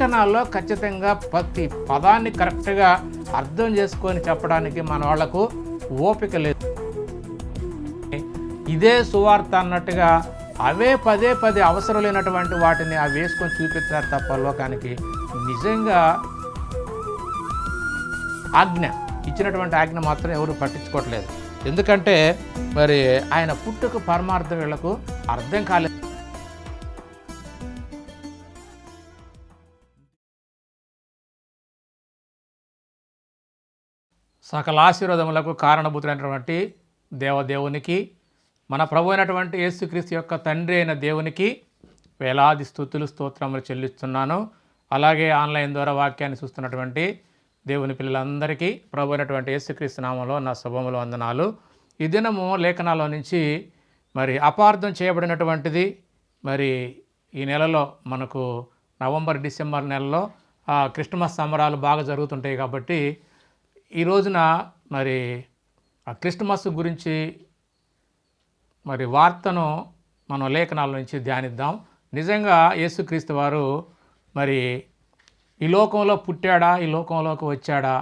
లేఖనాల్లో ఖచ్చితంగా ప్రతి పదాన్ని కరెక్ట్గా అర్థం చేసుకొని చెప్పడానికి మన వాళ్లకు ఓపిక లేదు. ఇదే సువార్త అన్నట్టుగా అవే పదే పదే అవసరం లేనటువంటి వాటిని అవి వేసుకొని చూపిస్తారు తప్ప లోకానికి నిజంగా ఆజ్ఞ ఇచ్చినటువంటి ఆజ్ఞ మాత్రం ఎవరు పట్టించుకోవట్లేదు. ఎందుకంటే మరి ఆయన పుట్టుక పరమార్థం వీళ్లకు అర్థం కాలేదు. సకల ఆశీర్వాదములకు కారణభూతులైనటువంటి దేవదేవునికి, మన ప్రభు అయినటువంటి యేసుక్రీస్తు యొక్క తండ్రి అయిన దేవునికి వేలాది స్తుతులు స్తోత్రములు చెల్లిస్తున్నాను. అలాగే ఆన్లైన్ ద్వారా వాక్యాన్ని చూస్తున్నటువంటి దేవుని పిల్లలందరికీ ప్రభు అయినటువంటి యేసుక్రీస్తు నామంలో నా శుభములు వందనాలు. ఈ దినము లేఖనాల్లో నుంచి మరి అపార్థం చేయబడినటువంటిది మరి ఈ నెలలో మనకు నవంబర్ డిసెంబర్ నెలలో క్రిస్మస్ సంబరాలు బాగా జరుగుతుంటాయి కాబట్టి ఈ రోజున మరి ఆ క్రిస్మస్ గురించి మరి వార్తను మనం లేఖనాల నుంచి ధ్యానిద్దాం. నిజంగా యేసుక్రీస్తు వారు మరి ఈ లోకంలో పుట్టాడా, ఈ లోకంలోకి వచ్చాడా,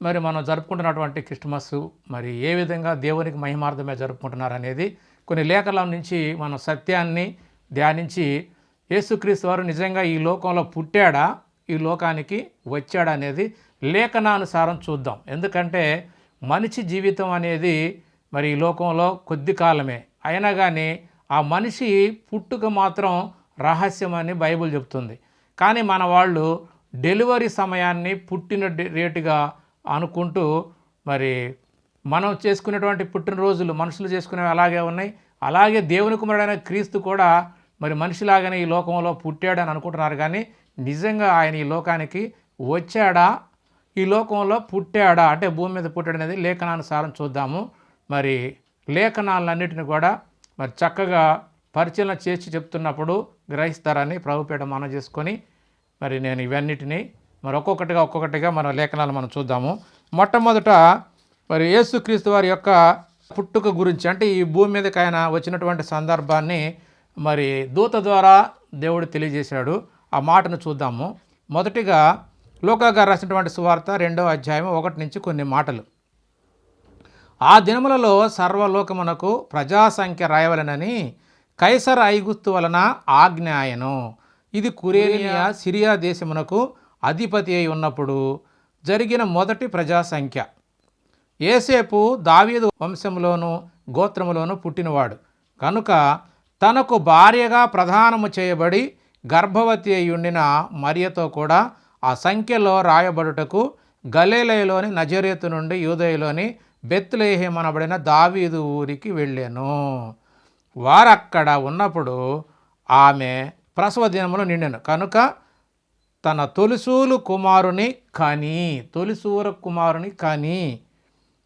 మరి మనం జరుపుకుంటున్నటువంటి క్రిస్మస్ మరి ఏ విధంగా దేవునికి మహిమార్థమే జరుపుకుంటున్నారు అనేది కొన్ని లేఖనాల నుంచి మనం సత్యాన్ని ధ్యానించి యేసుక్రీస్తు వారు నిజంగా ఈ లోకంలో పుట్టాడా, ఈ లోకానికి వచ్చాడా అనేది లేఖనానుసారం చూద్దాం. ఎందుకంటే మనిషి జీవితం అనేది మరి ఈ లోకంలో కొద్ది కాలమే అయినా కానీ ఆ మనిషి పుట్టుక మాత్రం రహస్యమని బైబిల్ చెప్తుంది. కానీ మన వాళ్ళు డెలివరీ సమయాన్ని పుట్టిన రేటుగా అనుకుంటూ మరి మనం చేసుకునేటువంటి పుట్టినరోజులు మనుషులు చేసుకునేవి అలాగే ఉన్నాయి. అలాగే దేవుని కుమారుడైన క్రీస్తు కూడా మరి మనిషిలాగానే ఈ లోకంలో పుట్టాడని అనుకుంటున్నారు. కానీ నిజంగా ఆయన ఈ లోకానికి వచ్చాడా, ఈ లోకంలో పుట్టాడా అంటే భూమి మీద పుట్టాడు అనేది లేఖనానుసారం చూద్దాము. మరి లేఖనాలన్నిటిని కూడా మరి చక్కగా పరిశీలన చేసి చెప్తున్నప్పుడు గ్రహిస్తారని ప్రభుపేట మనం చేసుకొని మరి నేను ఇవన్నిటినీ మరి ఒక్కొక్కటిగా మన లేఖనాలు మనం చూద్దాము. మొట్టమొదట మరి యేసుక్రీస్తు వారి యొక్క పుట్టుక గురించి అంటే ఈ భూమి మీదకి ఆయన వచ్చినటువంటి సందర్భాన్ని మరి దూత ద్వారా దేవుడు తెలియజేశాడు. ఆ మాటను చూద్దాము. మొదటిగా లూకా గారు రాసినటువంటి సువార్త 2వ అధ్యాయం 1 నుంచి కొన్ని మాటలు. ఆ దినములలో సర్వలోకమునకు ప్రజాసంఖ్య రాయవలెనని కైసర్ ఐగుస్తు వలన ఆజ్ఞ ఆయను. ఇది కురేనియా సిరియా దేశమునకు అధిపతి అయి ఉన్నప్పుడు జరిగిన మొదటి ప్రజాసంఖ్య. యేసేపు దావీదు వంశములోను గోత్రములోను పుట్టినవాడు కనుక తనకు భార్యగా ప్రదానము చేయబడి గర్భవతి అయి ఉండిన మరియతో కూడా ఆ సంఖ్యలో రాయబడుటకు గలిలయలోని నజరేతు నుండి యూదయలోని బెత్లెహేము అనబడిన దావీదు ఊరికి వెళ్ళాను. వారక్కడ ఉన్నప్పుడు ఆమె ప్రసవ దినములు నిండెను కనుక తన తొలిసూరు కుమారుని కానీ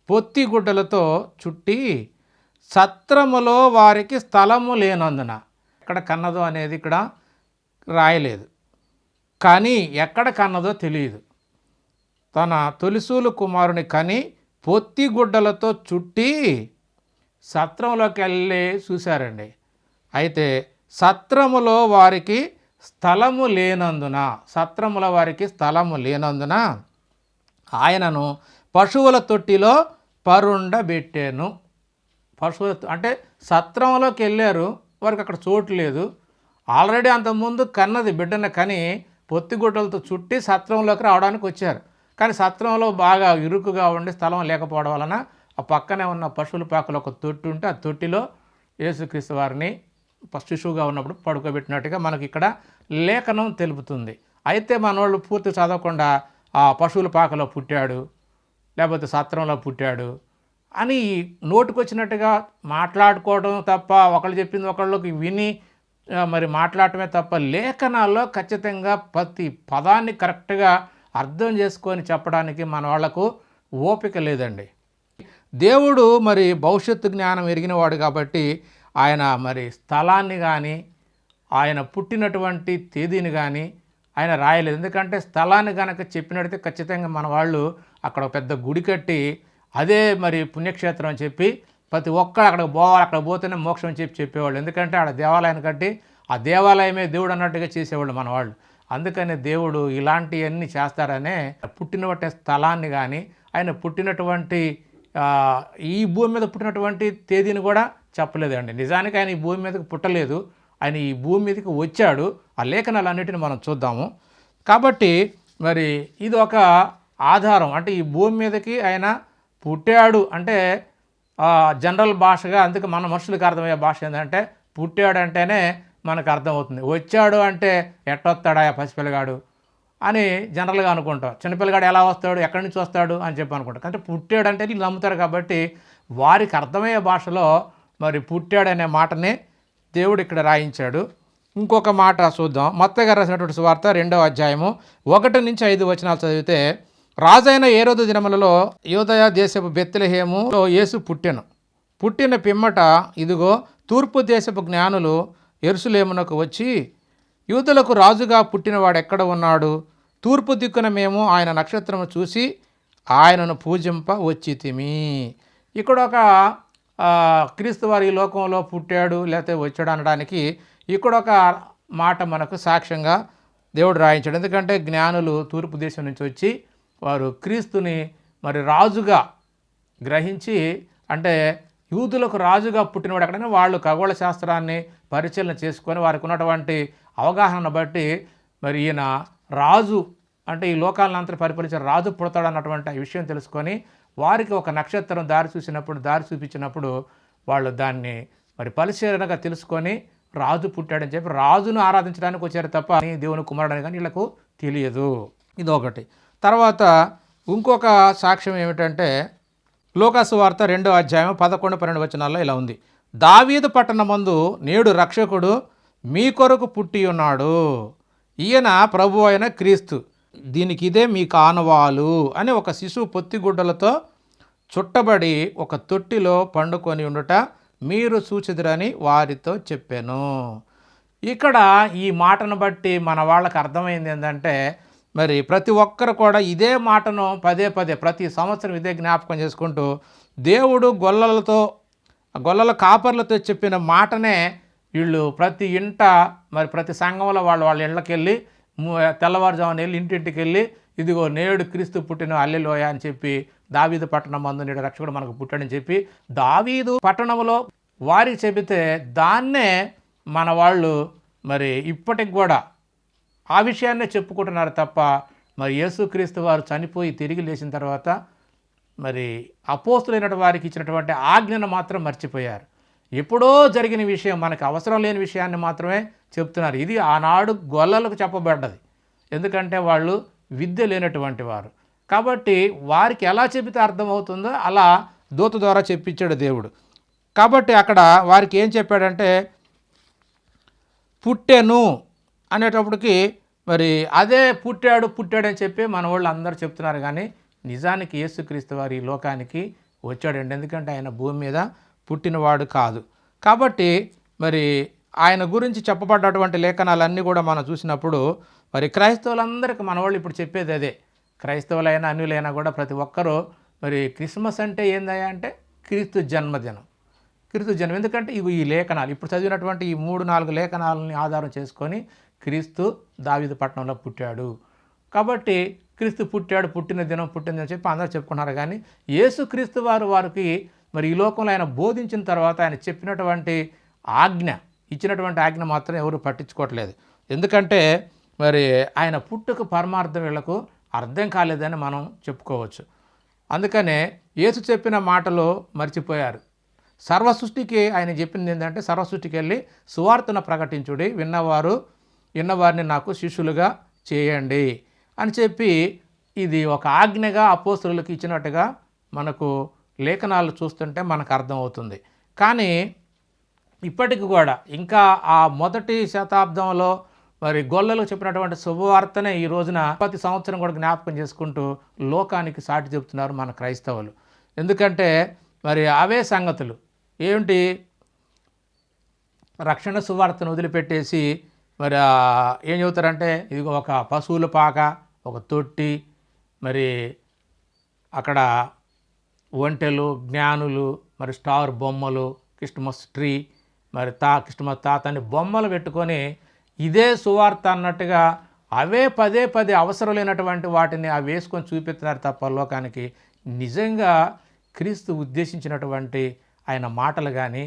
పొత్తిగుడ్డలతో చుట్టి సత్రములో వారికి స్థలము లేనందున, ఎక్కడ కన్నదో అనేది ఇక్కడ రాయలేదు కానీ ఎక్కడ కన్నదో తెలియదు. తన తొలిసూలు కుమారుని కని పొత్తిగుడ్డలతో చుట్టి సత్రంలోకి వెళ్ళి చూశారండి. అయితే సత్రములో వారికి స్థలము లేనందున ఆయనను పశువుల తొట్టిలో పరుండబెట్టాను. అంటే సత్రంలోకి వెళ్ళారు, వారికి అక్కడ చోటు లేదు. ఆల్రెడీ అంతకుముందు కన్నది బిడ్డను కని పొత్తిగుడ్డలతో చుట్టి సత్రంలోకి రావడానికి వచ్చారు. కానీ సత్రంలో బాగా ఇరుకుగా ఉండి స్థలం లేకపోవడం వలన ఆ పక్కనే ఉన్న పశువుల పాకలో ఒక తొట్టి ఉంటే ఆ తొట్టిలో యేసుక్రీస్తు వారిని శిశువుగా ఉన్నప్పుడు పడుకోబెట్టినట్టుగా మనకి ఇక్కడ లేఖనం తెలుపుతుంది. అయితే మనోళ్ళు పూర్తి చదవకుండా ఆ పశువుల పాకలో పుట్టాడు లేకపోతే సత్రంలో పుట్టాడు అని నోటుకొచ్చినట్టుగా మాట్లాడుకోవడం తప్ప, ఒకళ్ళు చెప్పింది ఒకళ్ళకి విని మరి మాట్లాడటమే తప్ప లేఖనాల్లో ఖచ్చితంగా ప్రతి పదాన్ని కరెక్ట్గా అర్థం చేసుకొని చెప్పడానికి మన వాళ్లకు ఓపిక లేదండి. దేవుడు మరి భవిష్యత్తు జ్ఞానం ఎరిగినవాడు కాబట్టి ఆయన మరి స్థలాన్ని కానీ ఆయన పుట్టినటువంటి తేదీని కానీ ఆయన రాయలేదు. ఎందుకంటే స్థలాన్ని కనుక చెప్పినట్టే ఖచ్చితంగా మన వాళ్ళు అక్కడ పెద్ద గుడి కట్టి అదే మరి పుణ్యక్షేత్రం అని చెప్పి ప్రతి ఒక్కరు అక్కడికి పోవాలి, అక్కడ పోతేనే మోక్షం అని చెప్పేవాళ్ళు. ఎందుకంటే ఆడ దేవాలయాన్ని కట్టి ఆ దేవాలయమే దేవుడు అన్నట్టుగా చేసేవాళ్ళు మన వాళ్ళు. అందుకని దేవుడు ఇలాంటివన్నీ చేస్తారనే పుట్టినటువంటి స్థలాన్ని కానీ ఆయన పుట్టినటువంటి ఈ భూమి మీద పుట్టినటువంటి తేదీని కూడా చెప్పలేదండి. నిజానికి ఆయన ఈ భూమి మీదకి పుట్టలేదు, ఆయన ఈ భూమి మీదకి వచ్చాడు. ఆ లేఖనాలన్నిటిని మనం చూద్దాము. కాబట్టి మరి ఇది ఒక ఆధారం, అంటే ఈ భూమి మీదకి ఆయన పుట్టాడు అంటే జనరల్ భాషగా, అందుకే మన మనుషులకు అర్థమయ్యే భాష ఏంటంటే పుట్టాడు అంటేనే మనకు అర్థమవుతుంది. వచ్చాడు అంటే ఎట్టొస్తాడా పసిపిల్లగాడు అని జనరల్గా అనుకుంటాం. చిన్నపిల్లగాడు ఎలా వస్తాడు, ఎక్కడి నుంచి వస్తాడు అని చెప్పి అనుకుంటాం. అంటే పుట్టాడు అంటే వీళ్ళు నమ్ముతారు కాబట్టి వారికి అర్థమయ్యే భాషలో మరి పుట్టాడనే మాటని దేవుడు ఇక్కడ రాయించాడు. ఇంకొక మాట చూద్దాం. మత్తయి గారు రాసినటువంటి సువార్త 2వ అధ్యాయము 1-5 వచనాలు చదివితే, రాజైన హేరోదు దినములలో యూదయ దేశపు బెత్లెహేములో యేసు పుట్టిన పిమ్మట ఇదిగో తూర్పు దేశపు జ్ఞానులు యెరూషలేమునకు వచ్చి, యూదులకు రాజుగా పుట్టినవాడు ఎక్కడ ఉన్నాడు? తూర్పు దిక్కున మేము ఆయన నక్షత్రము చూసి ఆయనను పూజింప వచ్చితిమి. ఇక్కడ ఒక క్రీస్తు వారి లోకంలో పుట్టాడు లేకపోతే వచ్చాడు అనడానికి ఇక్కడ ఒక మాట మనకు సాక్ష్యంగా దేవుడు రాయించాడు. ఎందుకంటే జ్ఞానులు తూర్పు దేశం నుంచి వచ్చి వారు క్రీస్తుని మరి రాజుగా గ్రహించి, అంటే యూదులకు రాజుగా పుట్టినవాడు ఎక్కడైనా వాళ్ళు ఖగోళ శాస్త్రాన్ని పరిశీలన చేసుకొని వారికి ఉన్నటువంటి అవగాహన బట్టి మరి ఈయన రాజు అంటే ఈ లోకాలను అంతా పరిపాలించే రాజు పుడతాడు అన్నటువంటి విషయం తెలుసుకొని వారికి ఒక నక్షత్రం దారి చూపించినప్పుడు వాళ్ళు దాన్ని మరి పరిశీలనగా తెలుసుకొని రాజు పుట్టాడని చెప్పి రాజును ఆరాధించడానికి వచ్చారు తప్ప దేవుని కుమారుడని కానీ వీళ్ళకు తెలియదు. ఇదొకటి. తర్వాత ఇంకొక సాక్ష్యం ఏమిటంటే లూకాసు వార్త 2వ అధ్యాయం 11-12 వచనాల్లో ఇలా ఉంది. దావీదు పట్టణమందు నేడు రక్షకుడు మీ కొరకు పుట్టి ఉన్నాడు, ఈయన ప్రభు అయిన క్రీస్తు, దీనికి ఇదే మీ కానవాలు అని ఒక శిశువు పొత్తిగుడ్డలతో చుట్టబడి ఒక తొట్టిలో పండుకొని ఉండుట మీరు చూచెదరని వారితో చెప్పాను. ఇక్కడ ఈ మాటను బట్టి మన వాళ్ళకి అర్థమైంది ఏంటంటే మరి ప్రతి ఒక్కరు కూడా ఇదే మాటను పదే ప్రతి సంవత్సరం ఇదే జ్ఞాపకం చేసుకుంటూ దేవుడు గొల్లల కాపర్లతో చెప్పిన మాటనే వీళ్ళు ప్రతి ఇంట మరి ప్రతి సంఘంలో వాళ్ళ ఇళ్ళకి వెళ్ళి తెల్లవారుజామున వెళ్ళి ఇంటింటికి వెళ్ళి ఇదిగో నేడు క్రీస్తు పుట్టిన హల్లెలూయ అని చెప్పి దావీదు పట్టణం మందు నేడు రక్షకుడు మనకు పుట్టాడని చెప్పి దావీదు పట్టణంలో వారికి చెబితే దాన్నే మన వాళ్ళు మరి ఇప్పటికి కూడా ఆ విషయాన్నే చెప్పుకుంటున్నారు తప్ప మరి యేసుక్రీస్తు వారు చనిపోయి తిరిగి లేచిన తర్వాత మరి అపోస్తులైన వారికి ఇచ్చినటువంటి ఆజ్ఞను మాత్రం మర్చిపోయారు. ఎప్పుడో జరిగిన విషయం, మనకు అవసరం లేని విషయాన్ని మాత్రమే చెప్తున్నారు. ఇది ఆనాడు గొల్లలకు చెప్పబడ్డది, ఎందుకంటే వాళ్ళు విద్య లేనటువంటి వారు కాబట్టి వారికి ఎలా చెబితే అర్థమవుతుందో అలా దూత ద్వారా చెప్పించాడు దేవుడు. కాబట్టి అక్కడ వారికి ఏం చెప్పాడంటే పుట్టెను అనేటప్పటికి మరి అదే పుట్టాడని చెప్పి మన వాళ్ళు అందరూ చెప్తున్నారు. కానీ నిజానికి యేసుక్రీస్తు వారి లోకానికి వచ్చాడండి, ఎందుకంటే ఆయన భూమి మీద పుట్టినవాడు కాదు. కాబట్టి మరి ఆయన గురించి చెప్పబడ్డటువంటి లేఖనాలన్నీ కూడా మనం చూసినప్పుడు మరి క్రైస్తవులందరికీ మన వాళ్ళు ఇప్పుడు చెప్పేది అదే. క్రైస్తవులైనా అన్యులైనా కూడా ప్రతి ఒక్కరూ మరి క్రిస్మస్ అంటే ఏందయ్యా అంటే క్రీస్తు జన్మదినం. ఎందుకంటే ఇవి ఈ లేఖనాలు ఇప్పుడు చదివినటువంటి ఈ 3-4 లేఖనాలని ఆధారం చేసుకొని క్రీస్తు దావీదు పట్టణంలో పుట్టాడు కాబట్టి క్రీస్తు పుట్టిన దినం చెప్పి అందరూ చెప్పుకున్నారు. కానీ యేసుక్రీస్తు వారికి మరి ఈ లోకంలో ఆయన బోధించిన తర్వాత ఆయన చెప్పినటువంటి ఇచ్చినటువంటి ఆజ్ఞ మాత్రం ఎవరు పట్టించుకోవట్లేదు. ఎందుకంటే మరి ఆయన పుట్టుక పరమార్థం వీళ్లకు అర్థం కాలేదని మనం చెప్పుకోవచ్చు. అందుకనే యేసు చెప్పిన మాటలు మర్చిపోయారు. సర్వసృష్టికి ఆయన చెప్పింది ఏంటంటే సర్వసృష్టికి వెళ్ళి సువార్తను ప్రకటించుడి, విన్నవారిని నాకు శిష్యులుగా చేయండి అని చెప్పి ఇది ఒక ఆజ్ఞగా అపోస్తలులకు ఇచ్చినట్టుగా మనకు లేఖనాలు చూస్తుంటే మనకు అర్థమవుతుంది. కానీ ఇప్పటికి కూడా ఇంకా ఆ మొదటి శతాబ్దంలో మరి గొల్లలు చెప్పినటువంటి శుభవార్తనే ఈ రోజున ప్రతి సంవత్సరం కూడా జ్ఞాపకం చేసుకుంటూ లోకానికి సాటి చెప్తున్నారు మన క్రైస్తవులు. ఎందుకంటే మరి అవే సంగతులు ఏమిటి, రక్షణ సువార్తను వదిలిపెట్టేసి మరి ఏం చెబుతారంటే ఇదిగో ఒక పశువుల పాక, ఒక తొట్టి, మరి అక్కడ ఒంటెలు, జ్ఞానులు, మరి స్టార్ బొమ్మలు, క్రిస్మస్ ట్రీ, మరి క్రిస్మస్ తాత అని బొమ్మలు పెట్టుకొని ఇదే సువార్త అన్నట్టుగా అవే పదే పదే అవసరం లేనటువంటి వాటిని అవి వేసుకొని చూపిస్తున్నారు తప్ప లోకానికి నిజంగా క్రీస్తు ఉద్దేశించినటువంటి ఆయన మాటలు కానీ,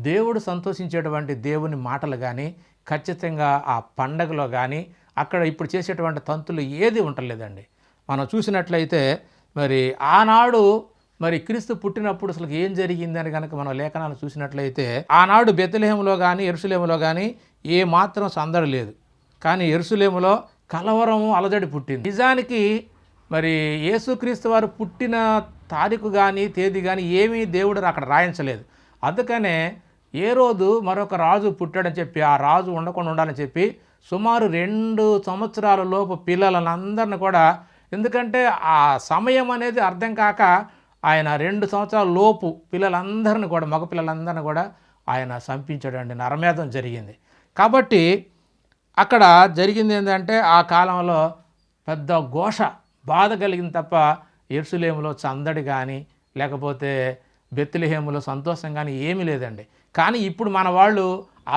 దేవుడు సంతోషించేటువంటి దేవుని మాటలు కానీ ఖచ్చితంగా ఆ పండగలో కానీ అక్కడ ఇప్పుడు చేసేటువంటి తంతులు ఏది ఉండలేదండి. మనం చూసినట్లయితే మరి ఆనాడు మరి క్రీస్తు పుట్టినప్పుడు అసలు ఏం జరిగిందని కనుక మనం లేఖనాలు చూసినట్లయితే ఆనాడు బెత్లెహేములో కానీ యెరూషలేములో కానీ ఏ మాత్రం సందడి లేదు. కానీ యెరూషలేములో కలవరము అలజడి పుట్టింది. నిజానికి మరి యేసుక్రీస్తు వారు పుట్టిన తారీఖు కానీ తేదీ కానీ ఏమీ దేవుడు అక్కడ రాయించలేదు. అందుకనే ఏ రోజు మరొక రాజు పుట్టాడని చెప్పి ఆ రాజు ఉండకుండా ఉండాలని చెప్పి సుమారు 2 సంవత్సరాల లోపు పిల్లలందరిని కూడా, ఎందుకంటే ఆ సమయం అనేది అర్థం కాక ఆయన 2 సంవత్సరాల లోపు పిల్లలందరిని కూడా, మగ పిల్లలందరిని కూడా ఆయన చంపించాడండి. నరమేధం జరిగింది. కాబట్టి అక్కడ జరిగింది ఏంటంటే ఆ కాలంలో పెద్ద ఘోష బాధ కలిగింది తప్ప యెరూషలేములో సందడి కానీ లేకపోతే బెత్లెహేములో సంతోషం కానీ ఏమీ లేదండి. కానీ ఇప్పుడు మన వాళ్ళు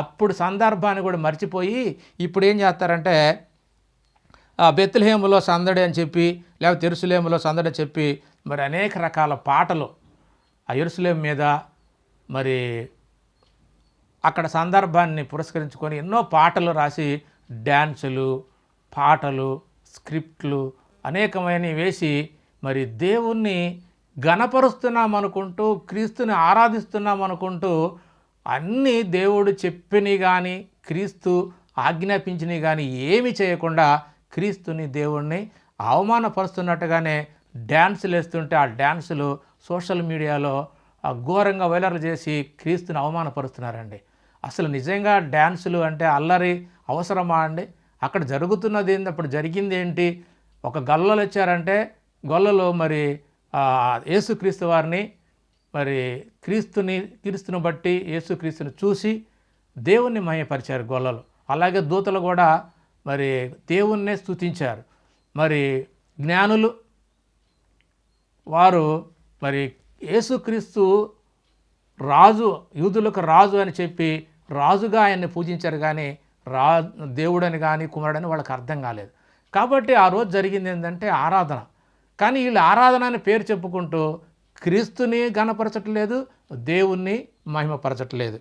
అప్పుడు సందర్భాన్ని కూడా మర్చిపోయి ఇప్పుడు ఏం చేస్తారంటే బెత్లెహేములో సందడి అని చెప్పి లేకపోతే యెరూషలేములో సందడి అని చెప్పి మరి అనేక రకాల పాటలు ఆ యెరూషలేము మీద మరి అక్కడ సందర్భాన్ని పురస్కరించుకొని ఎన్నో పాటలు రాసి డ్యాన్సులు, పాటలు, స్క్రిప్ట్లు అనేకమైనవి వేసి మరి దేవుణ్ణి గణపరుస్తున్నాం అనుకుంటూ, క్రీస్తుని ఆరాధిస్తున్నాం అనుకుంటూ అన్నీ దేవుడు చెప్పినవి కానీ క్రీస్తు ఆజ్ఞాపించినవి కానీ ఏమి చేయకుండా క్రీస్తుని దేవుణ్ణి అవమానపరుస్తున్నట్టుగానే డ్యాన్సులు వేస్తుంటే ఆ డ్యాన్సులు సోషల్ మీడియాలో ఘోరంగా వైరల్ చేసి క్రీస్తుని అవమానపరుస్తున్నారండి. అసలు నిజంగా డ్యాన్సులు అంటే అల్లరి అవసరమా అండి? అక్కడ జరుగుతున్నది ఏంటి, అప్పుడు జరిగింది ఏంటి? ఒక గొల్లలు వచ్చారంటే గొల్లలు మరి యేసుక్రీస్తు వారిని మరి క్రీస్తుని బట్టి యేసుక్రీస్తుని చూసి దేవుణ్ణి మహిమపరిచారు గొల్లలు. అలాగే దూతలు కూడా మరి దేవుణ్ణే స్తుతించారు. మరి జ్ఞానులు వారు మరి యేసుక్రీస్తు రాజు, యూదులకు రాజు అని చెప్పి రాజుగా ఆయన్ని పూజించారు. కానీ దేవుడని కానీ కుమారుడని వాళ్ళకి అర్థం కాలేదు. కాబట్టి ఆ రోజు జరిగింది ఏంటంటే ఆరాధన. కానీ వీళ్ళు ఆరాధన అని పేరు చెప్పుకుంటూ క్రీస్తుని ఘనపరచట్లేదు, దేవుణ్ణి మహిమపరచట్లేదు.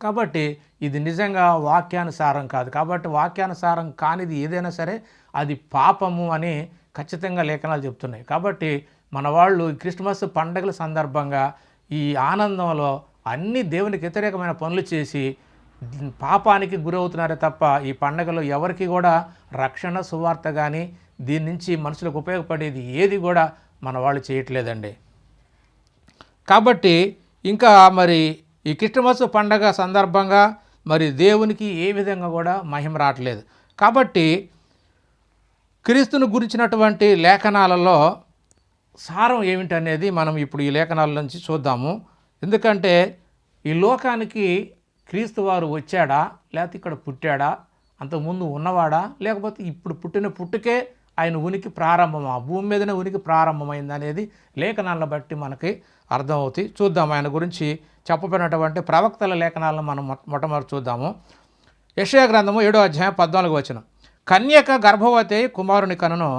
కాబట్టి ఇది నిజంగా వాక్యానుసారం కాదు. కాబట్టి వాక్యానుసారం కానిది ఏదైనా సరే అది పాపము అని ఖచ్చితంగా లేఖనాలు చెప్తున్నాయి. కాబట్టి మన వాళ్ళు క్రిస్మస్ పండుగల సందర్భంగా ఈ ఆనందంలో అన్ని దేవునికి వ్యతిరేకమైన పనులు చేసి పాపానికి గురవుతున్నారే తప్ప ఈ పండుగలో ఎవరికి కూడా రక్షణ సువార్త కానీ దీని నుంచి మనుషులకు ఉపయోగపడేది ఏది కూడా మన వాళ్ళు చేయట్లేదండి. కాబట్టి ఇంకా మరి ఈ క్రిస్మస్ పండగ సందర్భంగా మరి దేవునికి ఏ విధంగా కూడా మహిమ రావట్లేదు. కాబట్టి క్రీస్తును గురించినటువంటి లేఖనాలలో సారం ఏమిటనేది మనం ఇప్పుడు ఈ లేఖనాల నుంచి చూద్దాము. ఎందుకంటే ఈ లోకానికి క్రీస్తు వారు వచ్చాడా, లేకపోతే ఇక్కడ పుట్టాడా, అంతకుముందు ఉన్నవాడా, లేకపోతే ఇప్పుడు పుట్టిన పుట్టుకే ఆయన ఉనికి ప్రారంభమా, భూమి మీదనే ఉనికి ప్రారంభమైంది అనేది లేఖనాలను బట్టి మనకి అర్థమవుతాయి. చూద్దాం ఆయన గురించి చెప్పబడినటువంటి ప్రవక్తల లేఖనాలను మనం మొట్టమొదటి చూద్దాము. యెషయా గ్రంథము 7వ అధ్యాయం 14వ వచనం. కన్యక గర్భవతి కుమారుని కనును,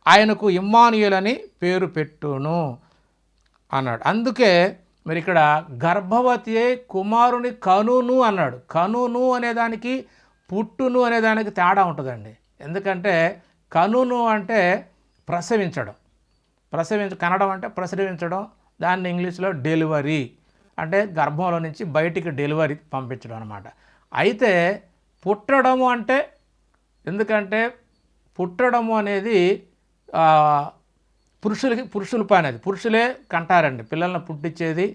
ఆయనకు ఇమ్మానుయేలని పేరు పెట్టును అన్నాడు. అందుకే మరి ఇక్కడ గర్భవతి కుమారుని కనును అన్నాడు. కనును అనేదానికి పుట్టును అనేదానికి తేడా ఉంటుందండి. ఎందుకంటే కనును అంటే ప్రసవించడం, కనడం అంటే ప్రసవించడం, దాన్ని ఇంగ్లీష్లో డెలివరీ అంటే గర్భంలో నుంచి బయటికి డెలివరీ పంపించడం అనమాట. అయితే పుట్టడము అంటే, ఎందుకంటే పుట్టడము అనేది పురుషుల పని, అది పురుషులే కంటారండి. పిల్లల్ని పుట్టించేది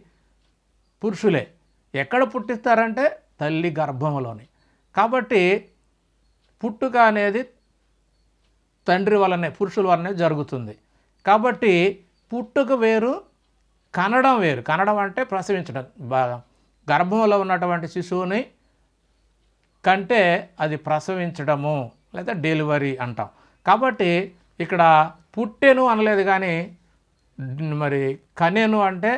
పురుషులే. ఎక్కడ పుట్టిస్తారంటే తల్లి గర్భంలోని. కాబట్టి పుట్టుక అనేది తండ్రి వల్లనే, పురుషుల వల్లనే జరుగుతుంది. కాబట్టి పుట్టుక వేరు, కనడం వేరు. కనడం అంటే ప్రసవించడం, గర్భంలో ఉన్నటువంటి శిశువుని కంటే అది ప్రసవించడము లేదా డెలివరీ అంటాం. కాబట్టి ఇక్కడ పుట్టెను అనలేదు, కానీ మరి కనెను అంటే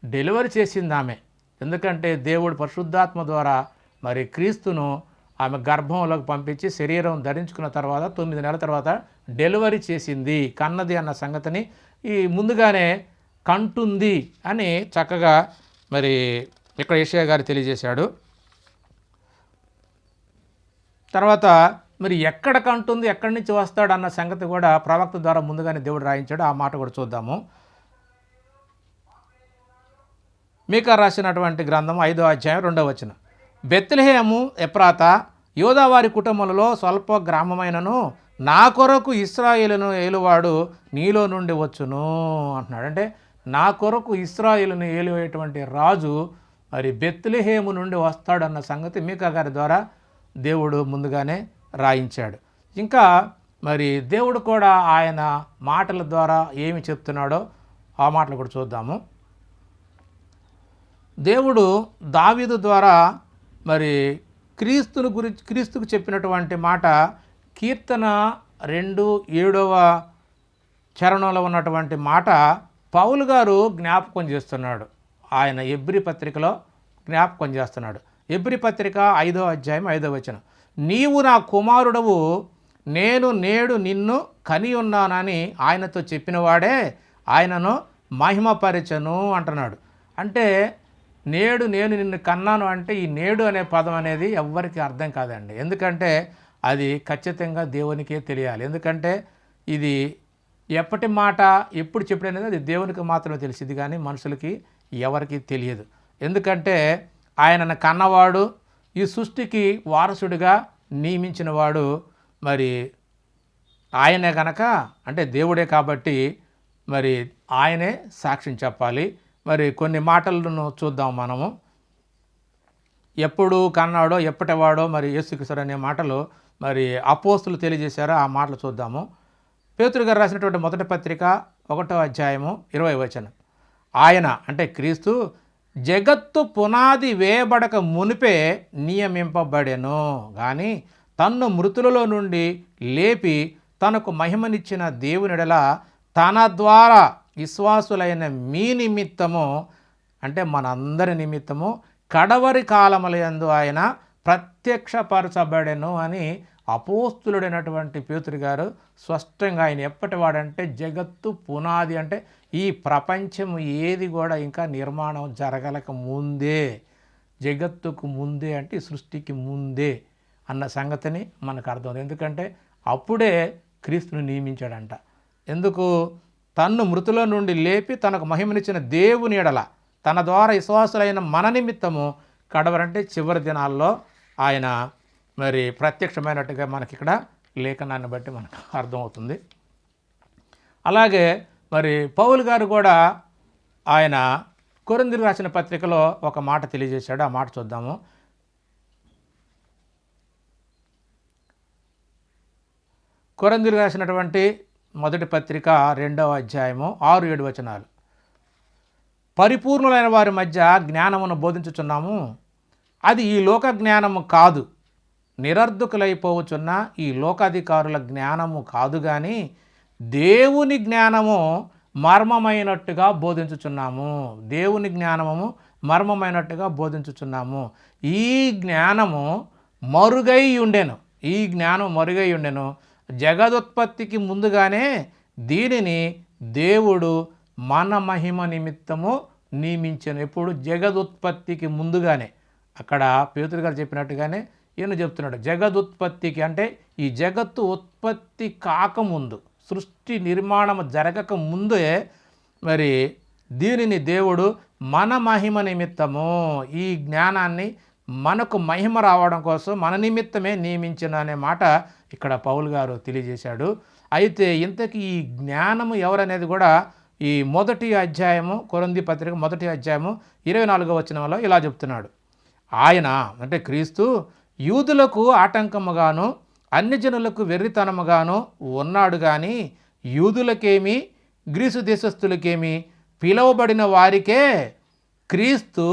డెలివరీ చేసింది ఆమె. ఎందుకంటే దేవుడు పరిశుద్ధాత్మ ద్వారా మరి క్రీస్తును ఆమె గర్భంలోకి పంపించి శరీరం ధరించుకున్న తర్వాత 9 నెలల తర్వాత డెలివరీ చేసింది, కన్నది అన్న సంగతిని ఈ ముందుగానే కంటుంది అని చక్కగా మరి ఇక్కడ యెషయా గారు తెలియజేశాడు. తర్వాత మరి ఎక్కడ కంటుంది, ఎక్కడి నుంచి వస్తాడు అన్న సంగతి కూడా ప్రవక్త ద్వారా ముందుగానే దేవుడు రాయించాడు. ఆ మాట కూడా చూద్దాము. మీకా రాసినటువంటి గ్రంథం 5వ అధ్యాయం 2వ వచనం. బెత్లెహేము ఎఫ్రాతా యూదావారి కుటుంబంలో స్వల్ప గ్రామమైనను నా కొరకు ఇశ్రాయేలును ఏలువాడు నీలో నుండి వచ్చును అంటున్నాడు. అంటే నా కొరకు ఇశ్రాయేలును ఏలువేటువంటి రాజు మరి బెత్లెహేము నుండి వస్తాడన్న సంగతి మీకా గారి ద్వారా దేవుడు ముందుగానే రాయించాడు. ఇంకా మరి దేవుడు కూడా ఆయన మాటల ద్వారా ఏమి చెప్తున్నాడో ఆ మాటలు కూడా చూద్దాము. దేవుడు దావీదు ద్వారా మరి క్రీస్తుకు చెప్పినటువంటి మాట కీర్తన 2:7వ చరణంలో ఉన్నటువంటి మాట పౌలు గారు జ్ఞాపకం చేస్తున్నాడు. ఆయన ఎబ్రీ పత్రికలో జ్ఞాపకం చేస్తున్నాడు. ఎబ్రీ పత్రిక 5వ అధ్యాయం 5వ వచనం. నీవు నా కుమారుడవు, నేను నేడు నిన్ను కని ఉన్నానని ఆయనతో చెప్పినవాడే ఆయనను మహిమపరచను అంటున్నాడు. అంటే నేడు నేను నిన్ను కన్నాను అంటే ఈ నేడు అనే పదం అనేది ఎవ్వరికి అర్థం కాదండి. ఎందుకంటే అది ఖచ్చితంగా దేవునికే తెలియాలి. ఎందుకంటే ఇది ఎప్పటి మాట ఎప్పుడు చెప్పడనేది అది దేవునికి మాత్రమే తెలిసింది, కానీ మనుషులకి ఎవరికి తెలియదు. ఎందుకంటే ఆయనను కన్నవాడు, ఈ సృష్టికి వారసుడిగా నియమించిన వాడు మరి ఆయనే గనక, అంటే దేవుడే కాబట్టి మరి ఆయనే సాక్ష్యం చెప్పాలి. మరి కొన్ని మాటలను చూద్దాం మనము. ఎప్పుడు కన్నాడో ఎప్పటివాడో మరి యేసుక్రీస్తు అనే మాటలు మరి అపోస్తులు తెలియజేశారో ఆ మాటలు చూద్దాము. పేతురు గారు రాసినటువంటి మొదటి పత్రిక 1వ అధ్యాయము 20వ వచనం. ఆయన అంటే క్రీస్తు జగత్తు పునాది వేయబడక మునిపే నియమింపబడెను, కానీ తన్ను మృతులలో నుండి లేపి తనకు మహిమనిచ్చిన దేవునిడల తన ద్వారా విశ్వాసులైన మీ నిమిత్తము, అంటే మనందరి నిమిత్తము కడవరి కాలములందు ఆయన ప్రత్యక్షపరచబడెను అని అపోస్తులుడైనటువంటి పేతురు గారు స్పష్టంగా, ఆయన ఎప్పటి వాడంటే జగత్తు పునాది, అంటే ఈ ప్రపంచం ఏది కూడా ఇంకా నిర్మాణం జరగలేక ముందే, జగత్తుకు ముందే అంటే సృష్టికి ముందే అన్న సంగతిని మనకు అర్థం. ఎందుకంటే అప్పుడే క్రీస్తుని నియమించాడంట. ఎందుకు? తన్ను మృతుల నుండి లేపి తనకు మహిమనిచ్చిన దేవుని ఎడల తన ద్వారా విశ్వాసులైన మన నిమిత్తము కడవరంటే చివరి దినాల్లో ఆయన మరి ప్రత్యక్షమైనట్టుగా మనకి ఇక్కడ లేఖనాన్ని బట్టి మనకు అర్థమవుతుంది. అలాగే మరి పౌలు గారు కూడా ఆయన కొరింథీయులకు రాసిన పత్రికలో ఒక మాట తెలియజేశాడు. ఆ మాట చూద్దాము. కొరింథీయులకు రాసినటువంటి మొదటి పత్రిక 2వ అధ్యాయము 6-7 వచనాలు. పరిపూర్ణులైన వారి మధ్య జ్ఞానమును బోధించుచున్నాము, అది ఈ లోక జ్ఞానము కాదు, నిరర్ధకులైపోవచ్చున్న ఈ లోకాధికారుల జ్ఞానము కాదు, కానీ దేవుని జ్ఞానము మర్మమైనట్టుగా బోధించుచున్నాము. దేవుని జ్ఞానము మర్మమైనట్టుగా బోధించుచున్నాము. ఈ జ్ఞానము మరుగై ఉండెను, జగదుత్పత్తికి ముందుగానే దీనిని దేవుడు మన మహిమ నిమిత్తము నియమించను. ఎప్పుడు? జగదుత్పత్తికి ముందుగానే. అక్కడ పేతురు గారు చెప్పినట్టుగానే ఈయన చెప్తున్నాడు. జగదుత్పత్తికి అంటే ఈ జగత్తు ఉత్పత్తి కాకముందు, సృష్టి నిర్మాణం జరగక ముందే మరి దీనిని దేవుడు మన మహిమ నిమిత్తము, ఈ జ్ఞానాన్ని మనకు మహిమ రావడం కోసం మన నిమిత్తమే నియమించిన అనే మాట ఇక్కడ పౌలు గారు తెలియజేశాడు. అయితే ఇంతకీ ఈ జ్ఞానము ఎవరనేది కూడా ఈ మొదటి అధ్యాయము, కొరింథీ పత్రిక 1వ అధ్యాయము 24వ వచనంలో ఇలా చెప్తున్నాడు. ఆయన అంటే క్రీస్తు యూదులకు ఆటంకముగాను అన్యజనులకు వెర్రితనముగాను ఉన్నాడు, కానీ యూదులకేమి గ్రీసు దేశస్థులకేమి పిలువబడిన వారికే క్రీస్తు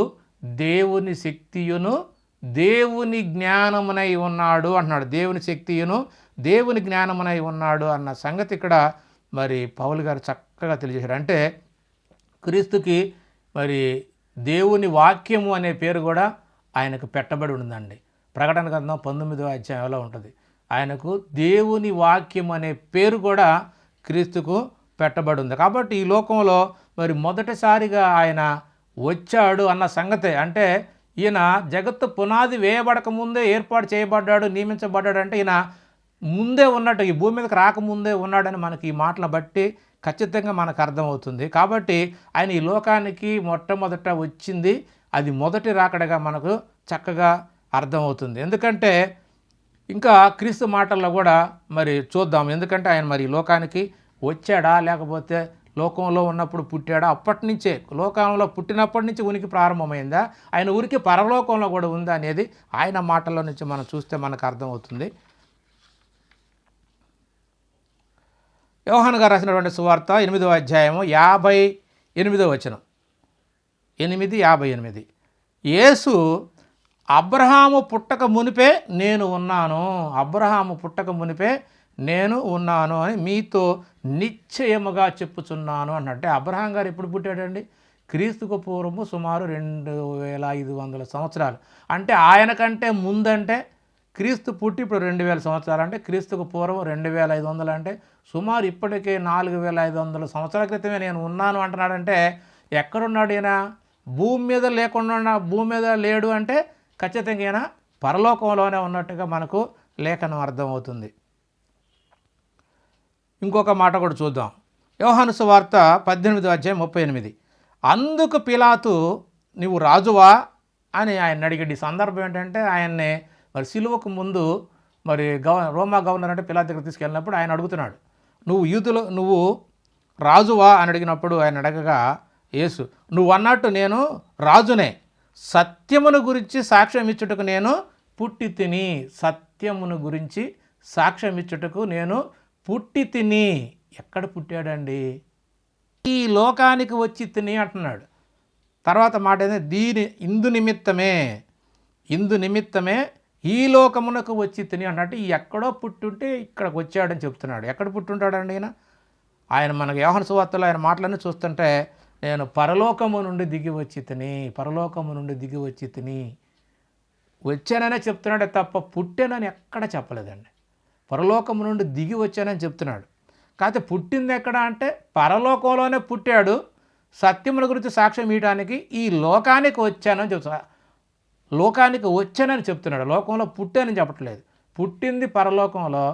దేవుని శక్తియును దేవుని జ్ఞానమునై ఉన్నాడు అంటున్నాడు. దేవుని శక్తియును దేవుని జ్ఞానమునై ఉన్నాడు అన్న సంగతి ఇక్కడ మరి పౌలు గారు చక్కగా తెలియజేశారు. అంటే క్రీస్తుకి మరి దేవుని వాక్యము అనే పేరు కూడా ఆయనకు పెట్టబడి ఉందండి. ప్రకటన గ్రంథం 19వ అధ్యాయంలో ఉంటుంది. ఆయనకు దేవుని వాక్యం అనే పేరు కూడా క్రీస్తుకు పెట్టబడి ఉంది. కాబట్టి ఈ లోకంలో మరి మొదటిసారిగా ఆయన వచ్చాడు అన్న సంగతే, అంటే ఈయన జగత్తు పునాది వేయబడక ముందే ఏర్పాటు చేయబడ్డాడు, నియమించబడ్డాడు. అంటే ఈయన ముందే ఉన్నట్టు, ఈ భూమి మీదకి రాకముందే ఉన్నాడని మనకి ఈ మాటలను బట్టి ఖచ్చితంగా మనకు అర్థమవుతుంది. కాబట్టి ఆయన ఈ లోకానికి మొట్టమొదట వచ్చింది, అది మొదటి రాకడగా మనకు చక్కగా అర్థమవుతుంది. ఎందుకంటే ఇంకా క్రీస్తు మాటల్లో కూడా మరి చూద్దాం. ఎందుకంటే ఆయన మరి లోకానికి వచ్చాడా లేకపోతే లోకంలో ఉన్నప్పుడు పుట్టాడా, అప్పటి నుంచే లోకంలో పుట్టినప్పటి నుంచి ఉనికి ప్రారంభమైందా, ఆయన ఉనికి పరలోకంలో కూడా ఉందా అనేది ఆయన మాటల్లో నుంచి మనం చూస్తే మనకు అర్థమవుతుంది. యోహాను గారు రాసినటువంటి సువార్త 8వ అధ్యాయము 58వ వచనం, 8:58. యేసు అబ్రహాము పుట్టక మునిపే నేను ఉన్నాను, అబ్రహాము పుట్టక మునిపే నేను ఉన్నాను అని మీతో నిశ్చయముగా చెప్పుచున్నాను అన్నట్టే. అబ్రహాం గారు ఎప్పుడు పుట్టాడండి? క్రీస్తుకు పూర్వము సుమారు 2500 సంవత్సరాలు. అంటే ఆయన కంటే ముందంటే క్రీస్తు పుట్టి ఇప్పుడు 2000 సంవత్సరాలు, అంటే క్రీస్తుకు పూర్వం 2500 అంటే సుమారు ఇప్పటికే 4500 సంవత్సరాల క్రితమే నేను ఉన్నాను అంటున్నాడంటే ఎక్కడున్నాడు ఈయన? భూమి మీద లేకుండా, భూమి మీద లేడు అంటే ఖచ్చితంగా ఈయన పరలోకంలోనే ఉన్నట్టుగా మనకు లేఖనం అర్థమవుతుంది. ఇంకొక మాట కూడా చూద్దాం. యోహాను సువార్త 18వ అధ్యాయం 38. అందుకు పిలాతు నీవు రాజువా అని ఆయన అడిగాడు. ఈ సందర్భం ఏంటంటే ఆయన్ని మరి సిలువకు ముందు మరి రోమా గవర్నర్ అంటే పిలాతు దగ్గర తీసుకెళ్ళినప్పుడు ఆయన అడుగుతున్నాడు, నువ్వు రాజువా అని అడిగినప్పుడు ఆయన అడగగా యేసు నువ్వు అన్నట్టు నేను రాజునే, సత్యమును గురించి సాక్ష్యం ఇచ్చుటకు నేను పుట్టి తిని, సత్యమును గురించి సాక్ష్యం ఇచ్చుటకు నేను పుట్టి తిని. ఎక్కడ పుట్టాడండి? ఈ లోకానికి వచ్చి తిని అంటున్నాడు. తర్వాత మాట ఏంటంటే ఇందు నిమిత్తమే ఈ లోకమునకు వచ్చి తిని అన్నట్టు ఎక్కడో పుట్టుంటే ఇక్కడికి వచ్చాడని చెప్తున్నాడు. ఎక్కడ పుట్టుంటాడండి ఆయన మనకు యోహాను సువార్తలో ఆయన మాటలన్నీ చూస్తుంటే నేను పరలోకము నుండి దిగి వచ్చి తిని వచ్చాననే చెప్తున్నాడే తప్ప పుట్టానని ఎక్కడ చెప్పలేదండి. పరలోకము నుండి దిగి వచ్చానని చెప్తున్నాడు. కాకపోతే పుట్టింది ఎక్కడ అంటే పరలోకంలోనే పుట్టాడు. సత్యముల గురించి సాక్ష్యం ఇవ్వడానికి ఈ లోకానికి వచ్చానని చెప్తున్నాడు. లోకంలో పుట్టానని చెప్పట్లేదు. పుట్టింది పరలోకంలో,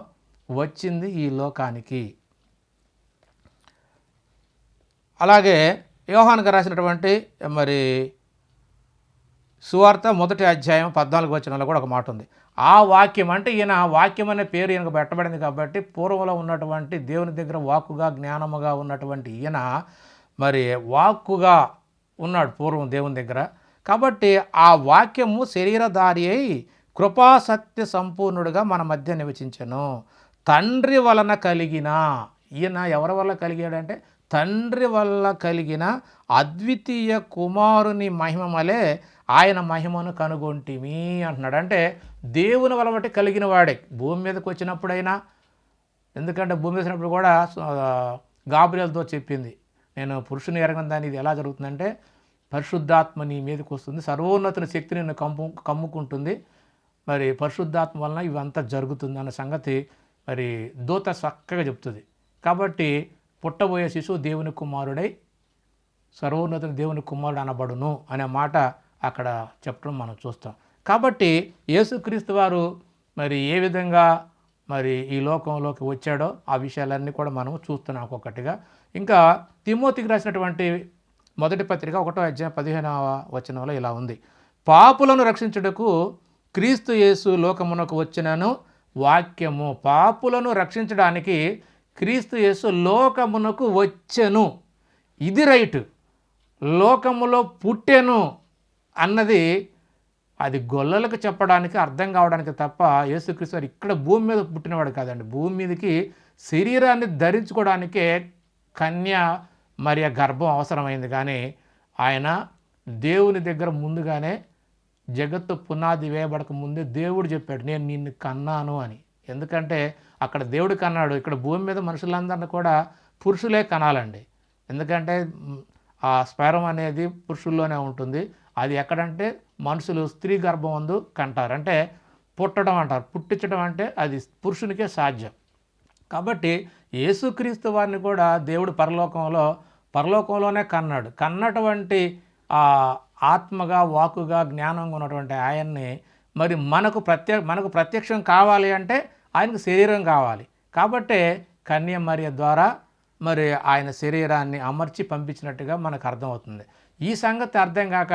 వచ్చింది ఈ లోకానికి. అలాగే యోహానుకు రాసినటువంటి మరి సువార్త 1వ అధ్యాయం 14వ వచనంలో కూడా ఒక మాట ఉంది. ఆ వాక్యం అంటే ఈయన వాక్యం అనే పేరు ఈయనకు పెట్టబడింది కాబట్టి పూర్వంలో ఉన్నటువంటి దేవుని దగ్గర వాక్కుగా జ్ఞానముగా ఉన్నటువంటి ఈయన మరి వాక్కుగా ఉన్నాడు పూర్వం దేవుని దగ్గర. కాబట్టి ఆ వాక్యము శరీరధారి అయి కృపా సత్య సంపూర్ణుడిగా మన మధ్య నివసించెను. తండ్రి వలన కలిగిన, ఈయన ఎవరి వల్ల కలిగాడంటే తండ్రి వల్ల కలిగిన అద్వితీయ కుమారుని మహిమ వలె ఆయన మహిమను కనుగొంటిమి అంటున్నాడు. అంటే దేవుని వల్ల బట్టి కలిగిన వాడే భూమి మీదకి వచ్చినప్పుడైనా, ఎందుకంటే భూమి మీద వచ్చినప్పుడు కూడా గాబ్రియల్తో చెప్పింది, నేను పురుషుని ఎరగిన దాన్ని ఇది ఎలా జరుగుతుందంటే పరిశుద్ధాత్మ నీ మీదకి వస్తుంది, సర్వోన్నతుని శక్తి నిన్ను కమ్ముకుంటుంది, మరి పరిశుద్ధాత్మ వలన ఇవంతా జరుగుతుంది అన్న సంగతి మరి దూత చక్కగా చెప్తుంది. కాబట్టి పుట్టబోయే శిశువు దేవుని కుమారుడై సర్వోన్నతుని దేవుని కుమారుడు అనబడును అనే మాట అక్కడ చెప్పడం మనం చూస్తాం. కాబట్టి యేసుక్రీస్తు వారు మరి ఏ విధంగా మరి ఈ లోకంలోకి వచ్చాడో ఆ విషయాలన్నీ కూడా మనం చూస్తున్నాం ఒక్కొక్కటిగా. ఇంకా తిమోతికి రాసినటువంటి మొదటి పత్రిక 1వ అధ్యాయం 15వ వచనంలో ఇలా ఉంది, పాపులను రక్షించుటకు క్రీస్తు యేసు లోకమునకు వచ్చినను వాక్యము. పాపులను రక్షించడానికి క్రీస్తు యేసు లోకమునకు వచ్చెను, ఇది రైట్. లోకములో పుట్టెను అన్నది అది గొల్లలకు చెప్పడానికి అర్థం కావడానికి తప్ప యేసుక్రీస్తు వారు ఇక్కడ భూమి మీద పుట్టినవాడు కాదండి. భూమి మీదకి శరీరాన్ని ధరించుకోవడానికే కన్య మరియ గర్భం అవసరమైంది. కానీ ఆయన దేవుని దగ్గర ముందుగానే జగత్తు పునాది వేయబడక ముందే దేవుడు చెప్పాడు నేను నిన్ను కన్నాను అని. ఎందుకంటే అక్కడ దేవుడు కన్నాడు, ఇక్కడ భూమి మీద మనుషులందరినీ కూడా పురుషులే కనాలండి. ఎందుకంటే ఆ స్పెరం అనేది పురుషుల్లోనే ఉంటుంది. అది ఎక్కడంటే మనుషులు స్త్రీ గర్భం కంటారు. అంటే పుట్టడం అంటారు. పుట్టించడం అంటే అది పురుషునికే సాధ్యం. కాబట్టి యేసుక్రీస్తు వారిని కూడా దేవుడు పరలోకంలోనే కన్నాడు. కన్నటువంటి ఆత్మగా, వాక్కుగా, జ్ఞానంగా ఉన్నటువంటి ఆయన్ని మరి మనకు ప్రత్యక్షం కావాలి అంటే ఆయనకు శరీరం కావాలి. కాబట్టే కన్య మరియ ద్వారా మరి ఆయన శరీరాన్ని అమర్చి పంపించినట్టుగా మనకు అర్థమవుతుంది. ఈ సంగతి అర్థం కాక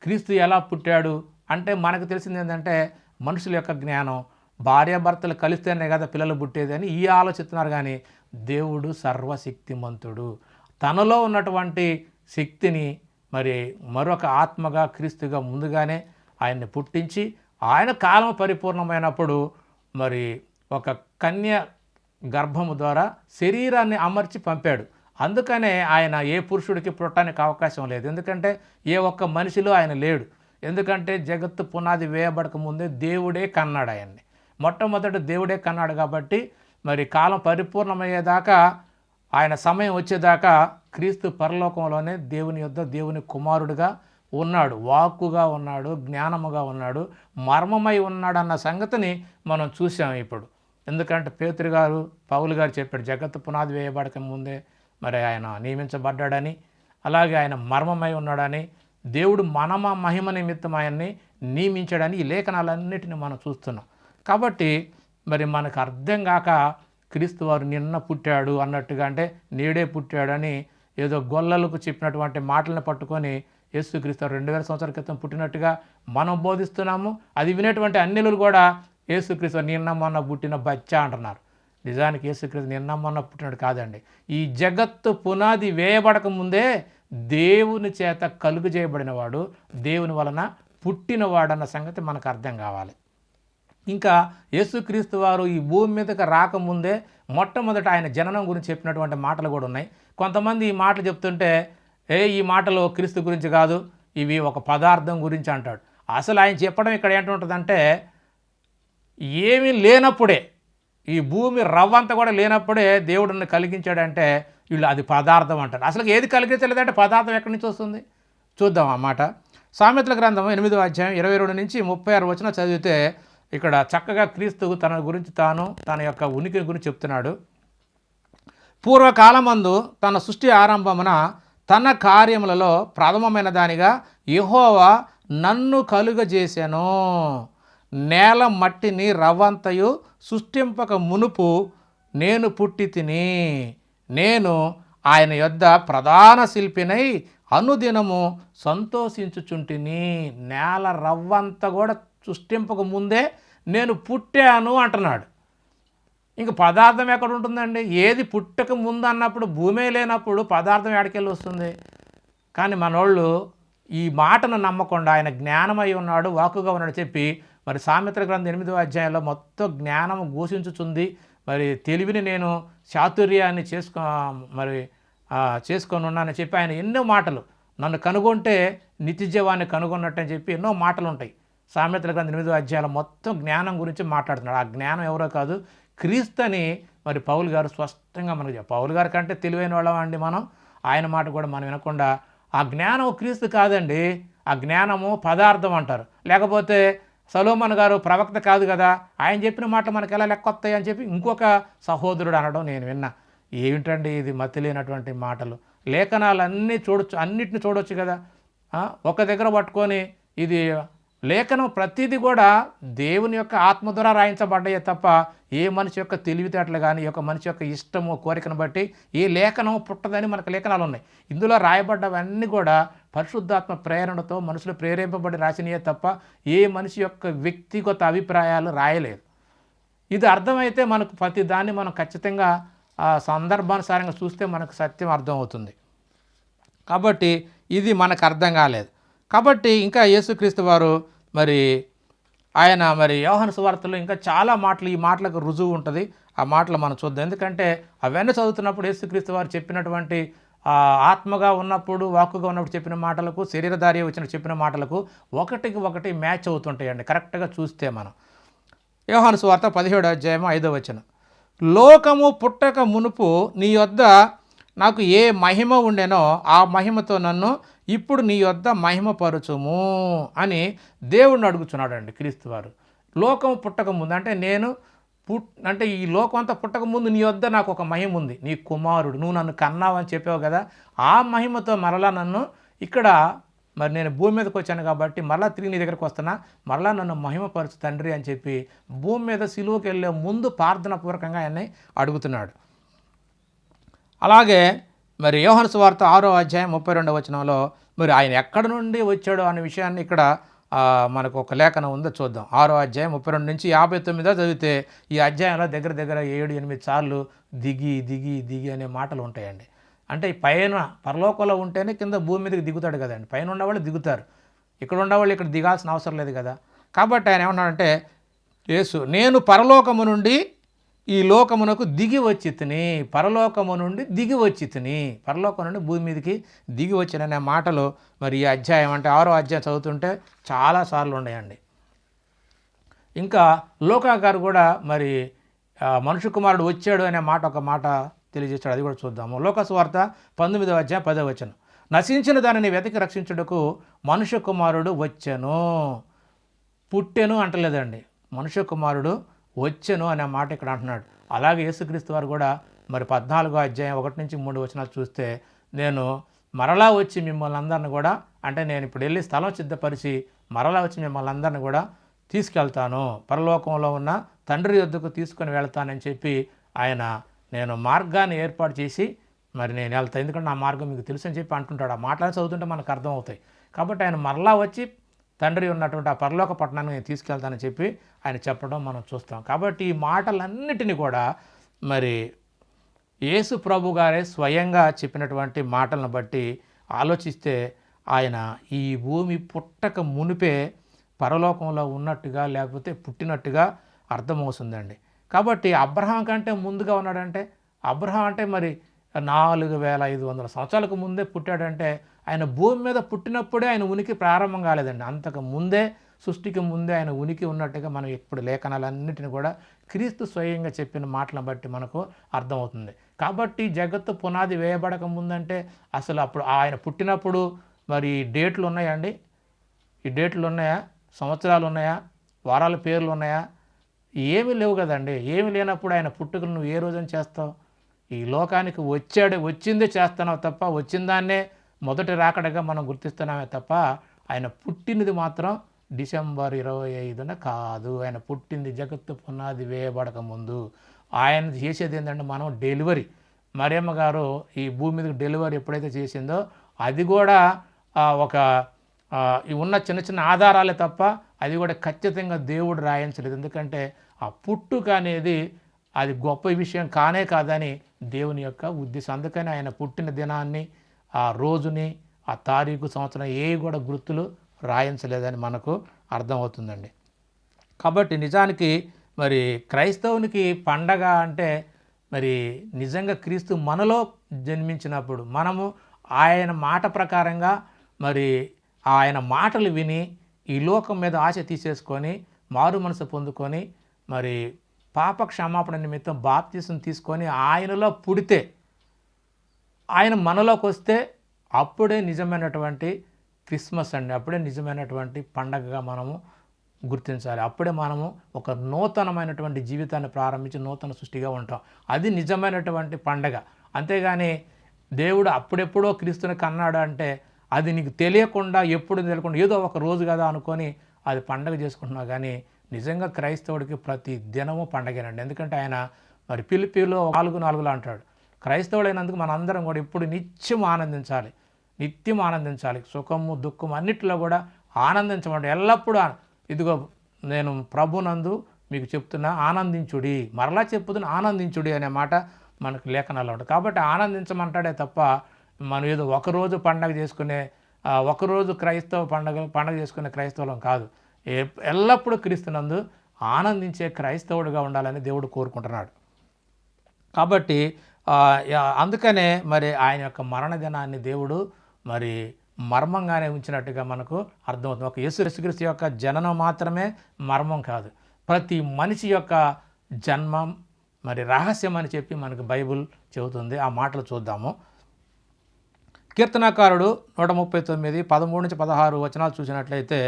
క్రీస్తు ఎలా పుట్టాడు అంటే మనకు తెలిసింది ఏంటంటే మనుషుల యొక్క జ్ఞానం, భార్యాభర్తలు కలిస్తేనే కదా పిల్లలు పుట్టేది అని ఈ ఆలోచిస్తున్నారు. కానీ దేవుడు సర్వశక్తిమంతుడు. తనలో ఉన్నటువంటి శక్తిని మరి మరొక ఆత్మగా క్రీస్తుగా ముందుగానే ఆయన్ని పుట్టించి ఆయన కాలం పరిపూర్ణమైనప్పుడు మరి ఒక కన్య గర్భము ద్వారా శరీరాన్ని అమర్చి పంపాడు. అందుకనే ఆయన ఏ పురుషుడికి పుట్టడానికి అవకాశం లేదు. ఎందుకంటే ఏ ఒక్క మనిషిలో ఆయన లేడు. ఎందుకంటే జగత్తు పునాది వేయబడక ముందే దేవుడే కన్నాడు ఆయన్ని. మొట్టమొదటి దేవుడే కన్నాడు. కాబట్టి మరి కాలం పరిపూర్ణమయ్యేదాకా, ఆయన సమయం వచ్చేదాకా క్రీస్తు పరలోకంలోనే దేవుని యొద్ద దేవుని కుమారుడుగా ఉన్నాడు, వాక్కుగా ఉన్నాడు, జ్ఞానముగా ఉన్నాడు, మర్మమై ఉన్నాడు అన్న సంగతిని మనం చూసాం ఇప్పుడు. ఎందుకంటే పేతురు గారు, పౌలు గారు చెప్పాడు, జగత్తు పునాది వేయబడక ముందే మరి ఆయన నియమించబడ్డాడని, అలాగే ఆయన మర్మమై ఉన్నాడని, దేవుడు మహిమ నిమిత్తం ఆయన్ని నియమించాడని ఈ లేఖనాలన్నిటిని మనం చూస్తున్నాం. కాబట్టి మరి మనకు అర్థం కాక క్రీస్తు వారు నిన్న పుట్టాడు అన్నట్టుగా, అంటే నేడే పుట్టాడని ఏదో గొల్లలకు చెప్పినటువంటి మాటలను పట్టుకొని యేసుక్రీస్తు 2000 సంవత్సరాల క్రితం పుట్టినట్టుగా మనం బోధిస్తున్నాము. అది వినేటువంటి అన్యులు కూడా యేసుక్రీస్తు నిన్న మొన్న పుట్టిన బచ్చా అంటున్నారు. నిజానికి యేసుక్రీస్తు నిన్న మొన్న పుట్టినట్టు కాదండి. ఈ జగత్తు పునాది వేయబడక ముందే దేవుని చేత కలుగు చేయబడినవాడు, దేవుని వలన పుట్టినవాడన్న సంగతి మనకు అర్థం కావాలి. ఇంకా యేసుక్రీస్తు వారు ఈ భూమి మీదకి రాకముందే మొట్టమొదట ఆయన జననం గురించి చెప్పినటువంటి మాటలు కూడా ఉన్నాయి. కొంతమంది ఈ మాటలు చెప్తుంటే ఈ మాటలు క్రీస్తు గురించి కాదు, ఇవి ఒక పదార్థం గురించి అంటాడు. అసలు ఆయన చెప్పడం ఇక్కడ ఏంటుంటుందంటే, ఏమీ లేనప్పుడే, ఈ భూమి రవ్వంతా కూడా లేనప్పుడే దేవుడిని కలిగించాడంటే వీళ్ళు అది పదార్థం అంటారు. అసలు ఏది కలిగించలేదంటే పదార్థం ఎక్కడి నుంచి వస్తుంది? చూద్దాం ఆ మాట. సామెతల గ్రంథం 8వ అధ్యాయం 22 నుంచి 36 వచనం చదివితే ఇక్కడ చక్కగా క్రీస్తు తన గురించి తన యొక్క ఉనికిని గురించి చెప్తున్నాడు. పూర్వకాలమందు తన సృష్టి ఆరంభమున తన కార్యములలో ప్రథమమైన దానిగా యెహోవా నన్ను కలుగజేసెను. నేల మట్టిని రవ్వంతయు సృష్టింపక మునుపు నేను పుట్టి తిని, నేను ఆయన యొద్ద ప్రధాన శిల్పినై అనుదినము సంతోషించుచుంటిని. నేల రవ్వంత కూడా సృష్టింపక ముందే నేను పుట్టాను అంటున్నాడు. ఇంక పదార్థం ఎక్కడ ఉంటుందండి? ఏది పుట్టక ముందు అన్నప్పుడు, భూమే లేనప్పుడు పదార్థం ఎక్కడికెళ్ళి వస్తుంది? కానీ మనోళ్ళు ఈ మాటను నమ్మకుండా ఆయన జ్ఞానమై ఉన్నాడు, వాక్కుగా ఉన్నాడు చెప్పి మరి సామెతల గ్రంథం 8వ అధ్యాయంలో మొత్తం జ్ఞానము ఘోషించుతుంది. మరి తెలివిని నేను చాతుర్యాన్ని చేసుకొని ఉన్నానని చెప్పి ఆయన ఎన్నో మాటలు, నన్ను కనుగొంటే నిత్యజీవాన్ని కనుగొన్నట్టు అని చెప్పి ఎన్నో మాటలు ఉంటాయి. సామెతల గ్రంథం 8వ అధ్యాయంలో మొత్తం జ్ఞానం గురించి మాట్లాడుతున్నాడు. ఆ జ్ఞానం ఎవరో కాదు, క్రీస్తు అని మరి పౌలు గారు స్పష్టంగా మనకు పౌలు గారి కంటే తెలివైన వాళ్ళం అండి మనం. ఆయన మాట కూడా మనం వినకుండా, ఆ జ్ఞానం క్రీస్తు కాదండి, ఆ జ్ఞానము పదార్థం అంటారు. లేకపోతే సొలొమోను గారు ప్రవక్త కాదు కదా, ఆయన చెప్పిన మాటలు మనకు ఎలా లెక్కొస్తాయి అని చెప్పి ఇంకొక సహోదరుడు అనడం నేను విన్నా. ఏమిటండి ఇది మతి లేనటువంటి మాటలు? లేఖనాలన్నీ చూడొచ్చు, అన్నిటిని చూడొచ్చు కదా. ఒక దగ్గర పట్టుకొని ఇది లేఖనం ప్రతిదీ కూడా దేవుని యొక్క ఆత్మ ద్వారా రాయించబడ్డాయే తప్ప ఏ మనిషి యొక్క తెలివితేటలు కానీ, ఒక మనిషి యొక్క ఇష్టము కోరికను బట్టి ఏ లేఖనం పుట్టదని మనకు లేఖనాలు ఉన్నాయి. ఇందులో రాయబడ్డవన్నీ కూడా పరిశుద్ధాత్మ ప్రేరణతో మనుషులు ప్రేరేపబడి రాసినయే తప్ప ఏ మనిషి యొక్క వ్యక్తిగత అభిప్రాయాలు రాయలేదు. ఇది అర్థమైతే మనకు ప్రతి దాన్ని మనం ఖచ్చితంగా ఆ సందర్భానుసారంగా చూస్తే మనకు సత్యం అర్థమవుతుంది. కాబట్టి ఇది మనకు అర్థం కాలేదు. కాబట్టి ఇంకా యేసుక్రీస్తు వారు మరి ఆయన యోహాను సువార్తలో ఇంకా చాలా మాటలు, ఈ మాటలకు రుజువు ఉంటుంది. ఆ మాటలు మనం చూద్దాం. ఎందుకంటే అవన్నీ చదువుతున్నప్పుడు యేసుక్రీస్తు వారు చెప్పినటువంటి ఆత్మగా ఉన్నప్పుడు, వాక్కుగా ఉన్నప్పుడు చెప్పిన మాటలకు, శరీరధారి వచ్చిన చెప్పిన మాటలకు ఒకటికి ఒకటి మ్యాచ్ అవుతుంటాయండి కరెక్ట్గా చూస్తే మనం. యోహాను సువార్త 17వ అధ్యాయం 5వ వచనం, లోకము పుట్టక మునుపు నీ యొద్ద నాకు ఏ మహిమ ఉండెనో ఆ మహిమతో నన్ను ఇప్పుడు నీ యొద్ద మహిమపరచుము అని దేవుడిని అడుగుతున్నాడండి క్రీస్తు వారు. లోకం పుట్టక ముందు అంటే నేను అంటే ఈ లోకం అంతా పుట్టక ముందు నీ వద్ద నాకు ఒక మహిమ ఉంది, నీ కుమారుడు, నువ్వు నన్ను కన్నావు అని చెప్పావు కదా, ఆ మహిమతో మరలా నన్ను ఇక్కడ మరి నేను భూమి మీదకి వచ్చాను కాబట్టి మరలా తిరిగి నీ దగ్గరికి వస్తున్నా, మరలా నన్ను మహిమపరచు తండ్రి అని చెప్పి భూమి మీద సిలువకి వెళ్ళే ముందు ప్రార్థనాపూర్వకంగా ఆయన్ని అడుగుతున్నాడు. అలాగే మరి యోహాను సువార్త 6వ అధ్యాయం 32వ వచనంలో మరి ఆయన ఎక్కడి నుండి వచ్చాడో అనే విషయాన్ని ఇక్కడ మనకు ఒక లేఖనం ఉందో చూద్దాం. 6వ అధ్యాయం 32 నుంచి 59 చదివితే ఈ అధ్యాయంలో దగ్గర దగ్గర 7-8 సార్లు దిగి దిగి దిగి అనే మాటలు ఉంటాయండి. అంటే పైన పరలోకంలో ఉంటేనే కింద భూమి మీదకి దిగుతాడు కదండి, పైన ఉన్నవాళ్ళు దిగుతారు, ఇక్కడ ఉన్నవాళ్ళు ఇక్కడ దిగాల్సిన అవసరం లేదు కదా. కాబట్టి ఆయన ఏమన్నాడంటే, యేసు నేను పరలోకము నుండి ఈ లోకమునకు దిగి వచ్చి తిని, పరలోకము నుండి దిగి వచ్చి తిని, పరలోకం నుండి భూమి మీదకి దిగి వచ్చిననే మాటలు మరి ఈ అధ్యాయం అంటే 6వ అధ్యాయం చదువుతుంటే చాలాసార్లు ఉన్నాయండి. ఇంకా లోకా గారు కూడా మరి మనుష్య కుమారుడు వచ్చాడు అనే మాట ఒక మాట తెలియజేస్తాడు, అది కూడా చూద్దాము. లోకా సువార్త 19వ అధ్యాయం 10వ వచనం, నశించిన దానిని వెతికి రక్షించుటకు మనుష్య కుమారుడు వచ్చెను, పుట్టెను అంటలేదండి, మనుష్య కుమారుడు వచ్చెను అనే మాట ఇక్కడ అంటున్నాడు. అలాగే యేసుక్రీస్తు వారు కూడా మరి 14వ అధ్యాయం 1-3 వచనాలు చూస్తే, నేను మరలా వచ్చి మిమ్మల్ని అందరిని కూడా, అంటే నేను ఇప్పుడు వెళ్ళి స్థలం సిద్ధపరిచి మరలా వచ్చి మిమ్మల్ని అందరిని కూడా తీసుకెళ్తాను, పరలోకంలో ఉన్న తండ్రి యొద్దకు తీసుకొని వెళ్తానని చెప్పి ఆయన, నేను మార్గాన్ని ఏర్పాటు చేసి మరి నేను వెళ్తాను, ఎందుకంటే నా మార్గం మీకు తెలుసు అని చెప్పి అంటుంటాడు. ఆ మాటలు చదువుతుంటే మనకు అర్థమవుతాయి. కాబట్టి ఆయన మరలా వచ్చి తండ్రి ఉన్నటువంటి ఆ పరలోక పట్టణాన్ని నేను తీసుకెళ్తానని చెప్పి ఆయన చెప్పడం మనం చూస్తాం. కాబట్టి ఈ మాటలన్నిటినీ కూడా మరి యేసు ప్రభు గారే స్వయంగా చెప్పినటువంటి మాటలను బట్టి ఆలోచిస్తే ఆయన ఈ భూమి పుట్టక మునిపే పరలోకంలో ఉన్నట్టుగా లేకపోతే పుట్టినట్టుగా అర్థమవుతుందండి. కాబట్టి అబ్రహాం కంటే ముందుగా ఉన్నాడంటే, అబ్రహాం అంటే మరి 4500 సంవత్సరాలకు ముందే పుట్టాడంటే ఆయన భూమి మీద పుట్టినప్పుడే ఆయన ఉనికి ప్రారంభం కాలేదండి, అంతకు ముందే సృష్టికి ముందే ఆయన ఉనికి ఉన్నట్టుగా మనం ఇప్పుడు లేఖనాలన్నింటినీ కూడా క్రీస్తు స్వయంగా చెప్పిన మాటలను బట్టి మనకు అర్థమవుతుంది. కాబట్టి జగత్తు పునాది వేయబడక ముందంటే అసలు అప్పుడు ఆయన పుట్టినప్పుడు మరి డేట్లు ఉన్నాయండి, ఈ డేట్లు ఉన్నాయా, సంవత్సరాలు ఉన్నాయా, వారాల పేర్లు ఉన్నాయా, ఏమీ లేవు కదండి. ఏమి లేనప్పుడు ఆయన పుట్టుకను నువ్వు ఏ రోజున చేస్తావు? ఈ లోకానికి వచ్చిందే చేస్తున్నావు తప్ప, వచ్చిందాన్నే మొదటి రాకడగా మనం గుర్తిస్తున్నామే తప్ప ఆయన పుట్టినది మాత్రం డిసెంబర్ 25న కాదు. ఆయన పుట్టింది జగత్తు పునాది వేయబడక ముందు. ఆయన చేసేది ఏంటంటే, మనం డెలివరీ, మరియమ్మ గారు ఈ భూమి మీదకి డెలివరీ ఎప్పుడైతే చేసిందో అది కూడా ఒక ఉన్న చిన్న చిన్న ఆధారాలే తప్ప అది కూడా ఖచ్చితంగా దేవుడు రాయించలేదు. ఎందుకంటే ఆ పుట్టుక అనేది అది గొప్ప విషయం కానే కాదని దేవుని యొక్క ఉద్దేశం. అందుకని ఆయన పుట్టిన దినాన్ని, ఆ రోజుని, ఆ తారీఖు, సంవత్సరం ఏవి కూడా గుర్తులు రాయించలేదని మనకు అర్థమవుతుందండి. కాబట్టి నిజానికి మరి క్రైస్తవునికి పండగ అంటే మరి నిజంగా క్రీస్తు మనలో జన్మించినప్పుడు మనము ఆయన మాట ప్రకారంగా మరి ఆయన మాటలు విని ఈ లోకం మీద ఆశ తీసేసుకొని మారు మనసు పొందుకొని మరి పాప క్షమాపణ నిమిత్తం బాప్తిసం తీసుకొని ఆయనలో పుడితే, ఆయన మనలోకి వస్తే అప్పుడే నిజమైనటువంటి క్రిస్మస్ అండి, అప్పుడే నిజమైనటువంటి పండగగా మనము గుర్తించాలి. అప్పుడే మనము ఒక నూతనమైనటువంటి జీవితాన్ని ప్రారంభించి నూతన సృష్టిగా ఉంటాం. అది నిజమైనటువంటి పండగ. అంతేగాని దేవుడు అప్పుడెప్పుడో క్రీస్తుని కన్నాడు అంటే అది నీకు తెలియకుండా, ఎప్పుడు తెలియకుండా ఏదో ఒక రోజు కదా అనుకొని అది పండగ చేసుకుంటున్నావు. కానీ నిజంగా క్రైస్తవుడికి ప్రతి దినము పండగేనండి. ఎందుకంటే ఆయన మరి పిలిపిలో 4:4 అంటాడు. క్రైస్తవుడైనందుకు మనందరం కూడా ఇప్పుడు నిత్యం ఆనందించాలి, నిత్యం ఆనందించాలి. సుఖము దుఃఖము అన్నిటిలో కూడా ఆనందించమంటే ఎల్లప్పుడూ ఇదిగో నేను ప్రభునందు మీకు చెప్తున్నా ఆనందించుడి, మరలా చెప్పుతున్నా ఆనందించుడి అనే మాట మనకు లేఖనాలు ఉంటుంది. కాబట్టి ఆనందించమంటాడే తప్ప మనం ఏదో ఒకరోజు పండగ చేసుకునే ఒకరోజు పండగ చేసుకునే క్రైస్తవులం కాదు. ఎల్లప్పుడూ క్రీస్తునందు ఆనందించే క్రైస్తవుడిగా ఉండాలని దేవుడు కోరుకుంటున్నాడు. కాబట్టి అందుకనే మరి ఆయన యొక్క మరణ దినాన్ని దేవుడు మరి మర్మంగానే ఉంచినట్టుగా మనకు అర్థమవుతుంది. ఒక యేసుక్రీస్తు యొక్క జననం మాత్రమే మర్మం కాదు, ప్రతి మనిషి యొక్క జన్మం మరి రహస్యం అని చెప్పి మనకు బైబిల్ చెబుతుంది. ఆ మాటలు చూద్దాము. కీర్తనాకారుడు 139 13-16 వచనాలు చూసినట్లయితే,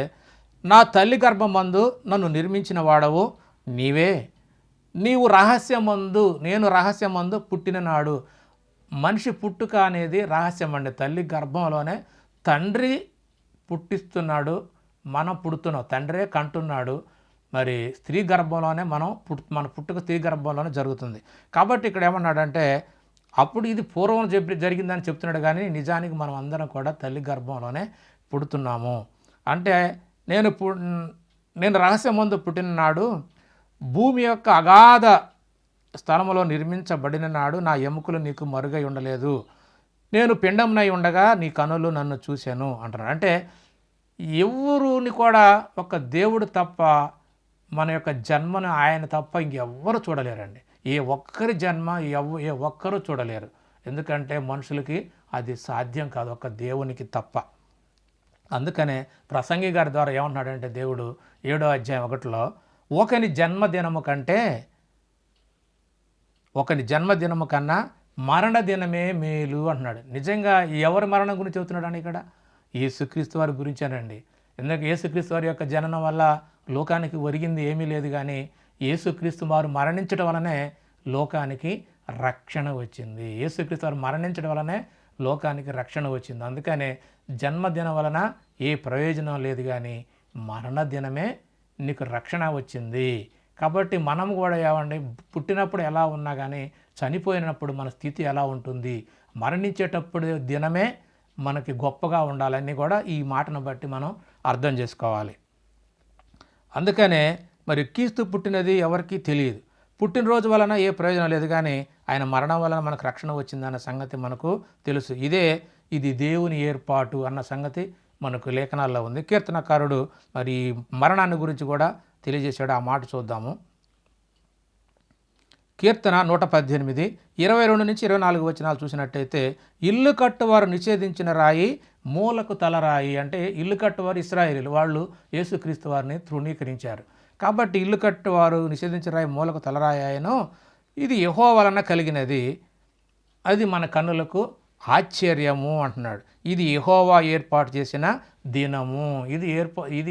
నా తల్లి గర్భమందు నన్ను నిర్మించిన వాడవు నీవే. నీవు రహస్యమందు, నేను రహస్యమందు పుట్టిన నాడు. మనిషి పుట్టుక అనేది రహస్యం అండి. తల్లి గర్భంలోనే తండ్రి పుట్టిస్తున్నాడు, మనం పుడుతున్నాం, తండ్రే కంటున్నాడు. మరి స్త్రీ గర్భంలోనే మన పుట్టుక స్త్రీ గర్భంలోనే జరుగుతుంది. కాబట్టి ఇక్కడ ఏమన్నాడంటే, అప్పుడు ఇది పూర్వం జరిగిందని చెప్తున్నాడు, కానీ నిజానికి మనం అందరం కూడా తల్లి గర్భంలోనే పుడుతున్నాము. అంటే నేను రహస్యం ముందు పుట్టిన నాడు, భూమి యొక్క అగాధ స్థలములో నిర్మించబడిన నాడు నా ఎముకలు నీకు మరుగై ఉండలేదు. నేను పిండంనై ఉండగా నీ కనులు నన్ను చూశాను అంటున్నాడు. అంటే ఎవరుని కూడా ఒక దేవుడు తప్ప, మన యొక్క జన్మను ఆయన తప్ప ఇంకెవ్వరు చూడలేరండి. ఏ ఒక్కరి జన్మ ఏ ఒక్కరు చూడలేరు. ఎందుకంటే మనుషులకి అది సాధ్యం కాదు, ఒక దేవునికి తప్ప. అందుకనే ప్రసంగి గారి ద్వారా ఏమన్నాడంటే దేవుడు 7వ అధ్యాయం 1లో, ఒకని జన్మదినము కన్నా మరణదినమే మేలు అంటున్నాడు. నిజంగా ఎవరి మరణం గురించి చెబుతున్నాడు ఇక్కడ? యేసుక్రీస్తు వారి గురించేనండి. ఎందుకంటే యేసుక్రీస్తు వారి యొక్క జననం వల్ల లోకానికి ఒరిగింది ఏమీ లేదు, కానీ యేసుక్రీస్తు వారు మరణించడం వలనే లోకానికి రక్షణ వచ్చింది. యేసుక్రీస్తు వారు మరణించడం వలనే లోకానికి రక్షణ వచ్చింది. అందుకనే జన్మదినం వలన ఏ ప్రయోజనం లేదు, కానీ మరణదినమే నీకు రక్షణ వచ్చింది. కాబట్టి మనం కూడా ఏమండి, పుట్టినప్పుడు ఎలా ఉన్నా కానీ చనిపోయినప్పుడు మన స్థితి ఎలా ఉంటుంది, మరణించేటప్పుడు దినమే మనకి గొప్పగా ఉండాలని కూడా ఈ మాటను బట్టి మనం అర్థం చేసుకోవాలి. అందుకనే మరి క్రీస్తు పుట్టినది ఎవరికీ తెలియదు. పుట్టినరోజు వలన ఏ ప్రయోజనం లేదు, కానీ ఆయన మరణం వలన మనకు రక్షణ వచ్చిందన్న సంగతి మనకు తెలుసు. ఇది దేవుని ఏర్పాటు అన్న సంగతి మనకు లేఖనాల్లో ఉంది. కీర్తనకారుడు మరి మరణాన్ని గురించి కూడా తెలియజేశాడు. ఆ మాట చూద్దాము. కీర్తన 118 22 నుంచి 24 వచనాలు చూసినట్టయితే, ఇల్లు కట్టువారు నిషేధించిన రాయి మూలకు తలరాయి. అంటే ఇల్లు కట్టువారు ఇశ్రాయేలీయులు, వాళ్ళు యేసుక్రీస్తు వారిని తృణీకరించారు. కాబట్టి ఇల్లు కట్టువారు నిషేధించిన రాయి మూలకు తలరాయి అయినో, ఇది యెహోవా వలన కలిగినది, అది మన కన్నులకు ఆశ్చర్యము అంటున్నాడు. ఇది యెహోవా ఏర్పాటు చేసిన దినము, ఇది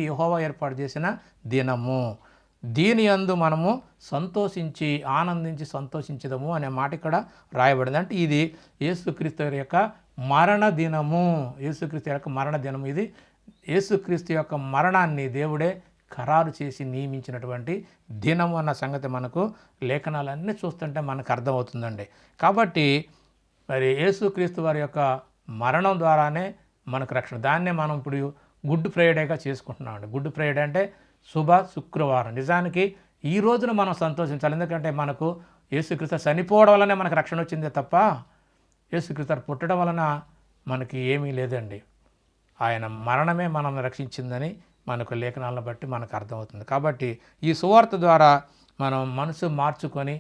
యెహోవా ఏర్పాటు చేసిన దినము, దీని యందు మనము సంతోషించి ఆనందించి సంతోషించదము అనే మాట ఇక్కడ రాయబడింది. అంటే ఇది యేసుక్రీస్తు యొక్క మరణ దినము. యేసుక్రీస్తు యొక్క మరణ దినము. ఇది యేసుక్రీస్తు యొక్క మరణాన్ని దేవుడే ఖరారు చేసి నియమించినటువంటి దినము అన్న సంగతి మనకు లేఖనాలన్నీ చూస్తుంటే మనకు అర్థమవుతుందండి. కాబట్టి మరి యేసుక్రీస్తు వారి యొక్క మరణం ద్వారానే మనకు రక్షణ. దాన్నే మనం ఇప్పుడు గుడ్ ఫ్రైడేగా చేసుకుంటున్నామండి. గుడ్ ఫ్రైడే అంటే శుభ శుక్రవారం. నిజానికి ఈ రోజున మనం సంతోషించాలి. ఎందుకంటే మనకు యేసుక్రీస్తు చనిపోవడం వల్లనే మనకు రక్షణ వచ్చిందే తప్ప యేసుక్రీస్తు పుట్టడం వలన మనకి ఏమీ లేదండి. ఆయన మరణమే మనల్ని రక్షించిందని మనకు లేఖనాలను బట్టి మనకు అర్థమవుతుంది. కాబట్టి ఈ సువార్త ద్వారా మనం మనసు మార్చుకొని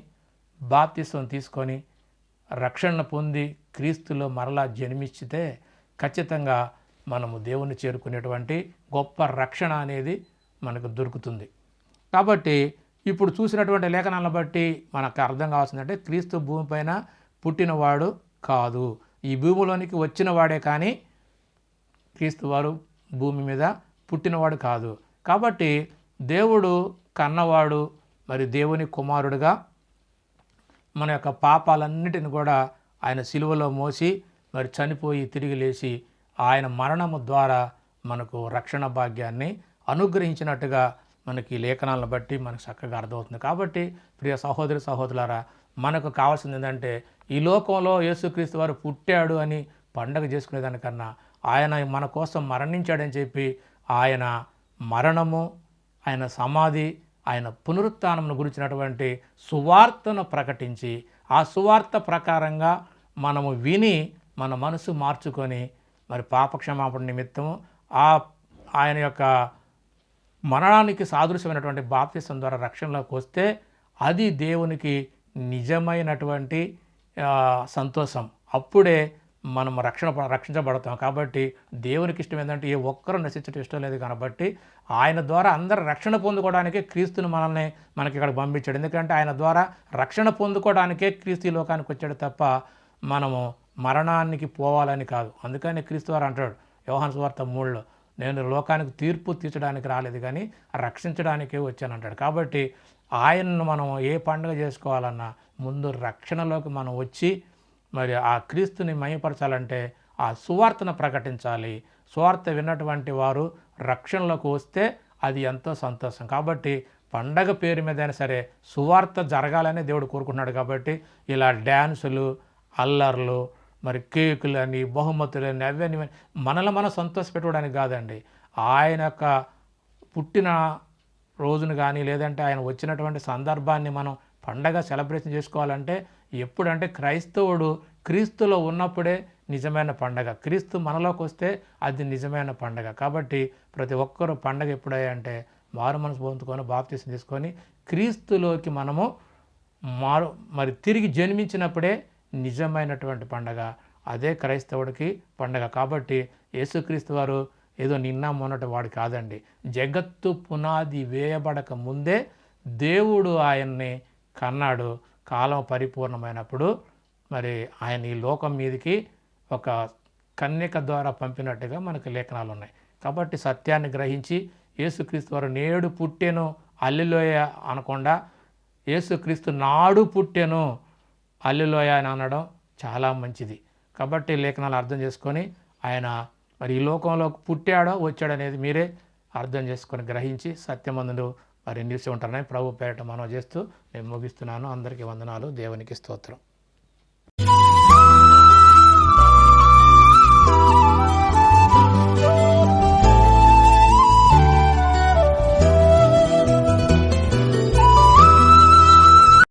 బాప్తిసం తీసుకొని రక్షణ పొంది క్రీస్తులో మరలా జన్మించితే ఖచ్చితంగా మనము దేవుని చేరుకునేటువంటి గొప్ప రక్షణ అనేది మనకు దొరుకుతుంది. కాబట్టి ఇప్పుడు చూసినటువంటి లేఖనాలను బట్టి మనకు అర్థం కావాల్సిందంటే, క్రీస్తు భూమిపైన పుట్టినవాడు కాదు, ఈ భూమిలోనికి వచ్చిన వాడే, కానీ క్రీస్తు వారు భూమి మీద పుట్టినవాడు కాదు. కాబట్టి దేవుడు కన్నవాడు, మరి దేవుని కుమారుడుగా మన యొక్క పాపాలన్నిటిని కూడా ఆయన సిలువలో మోసి మరి చనిపోయి తిరిగి లేచి ఆయన మరణము ద్వారా మనకు రక్షణ భాగ్యాన్ని అనుగ్రహించినట్టుగా మనకి లేఖనాలను బట్టి మనకు చక్కగా అర్థమవుతుంది. కాబట్టి ప్రియ సహోదరి సహోదరులారా, మనకు కావాల్సింది ఏంటంటే, ఈ లోకంలో యేసుక్రీస్తు వారు పుట్టాడు అని పండగ చేసుకునేదానికన్నా ఆయన మన కోసం మరణించాడని చెప్పి ఆయన మరణము, ఆయన సమాధి, ఆయన పునరుత్థానమును గురించినటువంటి సువార్తను ప్రకటించి ఆ సువార్త ప్రకారంగా మనము విని మన మనసు మార్చుకొని మరి పాపక్షమాపణ నిమిత్తము ఆయన యొక్క మరణానికి సాదృశ్యమైనటువంటి బాప్తిసం ద్వారా రక్షణలోకి వస్తే అది దేవునికి నిజమైనటువంటి సంతోషం. అప్పుడే మనం రక్షించబడతాం. కాబట్టి దేవునికి ఇష్టం ఏంటంటే ఏ ఒక్కరూ నశించడం ఇష్టం లేదు. కాబట్టి ఆయన ద్వారా అందరూ రక్షణ పొందుకోవడానికే క్రీస్తుని మనకి ఇక్కడ పంపించాడు. ఎందుకంటే ఆయన ద్వారా రక్షణ పొందుకోవడానికే క్రీస్తు ఈ లోకానికి వచ్చాడు తప్ప మనము మరణానికి పోవాలని కాదు. అందుకని క్రీస్తు వారు అంటాడు యోహాను సువార్త 3లో, నేను లోకానికి తీర్పు తీర్చడానికి రాలేదు కానీ రక్షించడానికే వచ్చానంటాడు. కాబట్టి ఆయనను మనం ఏ పండుగ చేసుకోవాలన్నా ముందు రక్షణలోకి మనం వచ్చి మరి ఆ క్రీస్తుని మహిమపరచాలంటే ఆ సువార్తను ప్రకటించాలి. సువార్త విన్నటువంటి వారు రక్షణలోకి వస్తే అది ఎంతో సంతోషం. కాబట్టి పండగ పేరు మీదైనా సరే సువార్త జరగాలని దేవుడు కోరుకుంటున్నాడు. కాబట్టి ఇలా డ్యాన్సులు, అల్లర్లు, మరి కేకులని, బహుమతులని, అవన్నీ మనల్ని మనం సంతోషపెట్టుకోవడానికి కాదండి. ఆయన యొక్క పుట్టిన రోజును కానీ లేదంటే ఆయన వచ్చినటువంటి సందర్భాన్ని మనం పండగ సెలబ్రేషన్ చేసుకోవాలంటే ఎప్పుడంటే క్రైస్తవుడు క్రీస్తులో ఉన్నప్పుడే నిజమైన పండగ. క్రీస్తు మనలోకి వస్తే అది నిజమైన పండగ. కాబట్టి ప్రతి ఒక్కరూ పండగ ఎప్పుడయ్యంటే మారు మనసు పొందుకొని బాప్తీసం తీసుకొని క్రీస్తులోకి మనము మరి తిరిగి జన్మించినప్పుడే నిజమైనటువంటి పండగ. అదే క్రైస్తవుడికి పండగ. కాబట్టి యేసుక్రీస్తు వారు ఏదో నిన్న మొన్నటి వాడు కాదండి. జగత్తు పునాది వేయబడక ముందే దేవుడు ఆయన్ని కన్నాడు. కాలం పరిపూర్ణమైనప్పుడు మరి ఆయన ఈ లోకం మీదకి ఒక కన్యక ద్వారా పంపినట్టుగా మనకు లేఖనాలు ఉన్నాయి. కాబట్టి సత్యాన్ని గ్రహించి యేసుక్రీస్తు వారు నేడు పుట్టెను హల్లెలూయ అనకుండా యేసుక్రీస్తు నాడు పుట్టెను హల్లెలూయ అని అనడం చాలా మంచిది. కాబట్టి లేఖనాలు అర్థం చేసుకొని ఆయన మరి ఈ లోకంలో పుట్టాడో వచ్చాడో అనేది మీరే అర్థం చేసుకొని గ్రహించి సత్యమందు మరి నిలిచి ఉంటారని ప్రభు పేరిట మనం చేస్తూ నేను ముగిస్తున్నాను. అందరికీ వందనాలు. దేవునికి స్తోత్రం.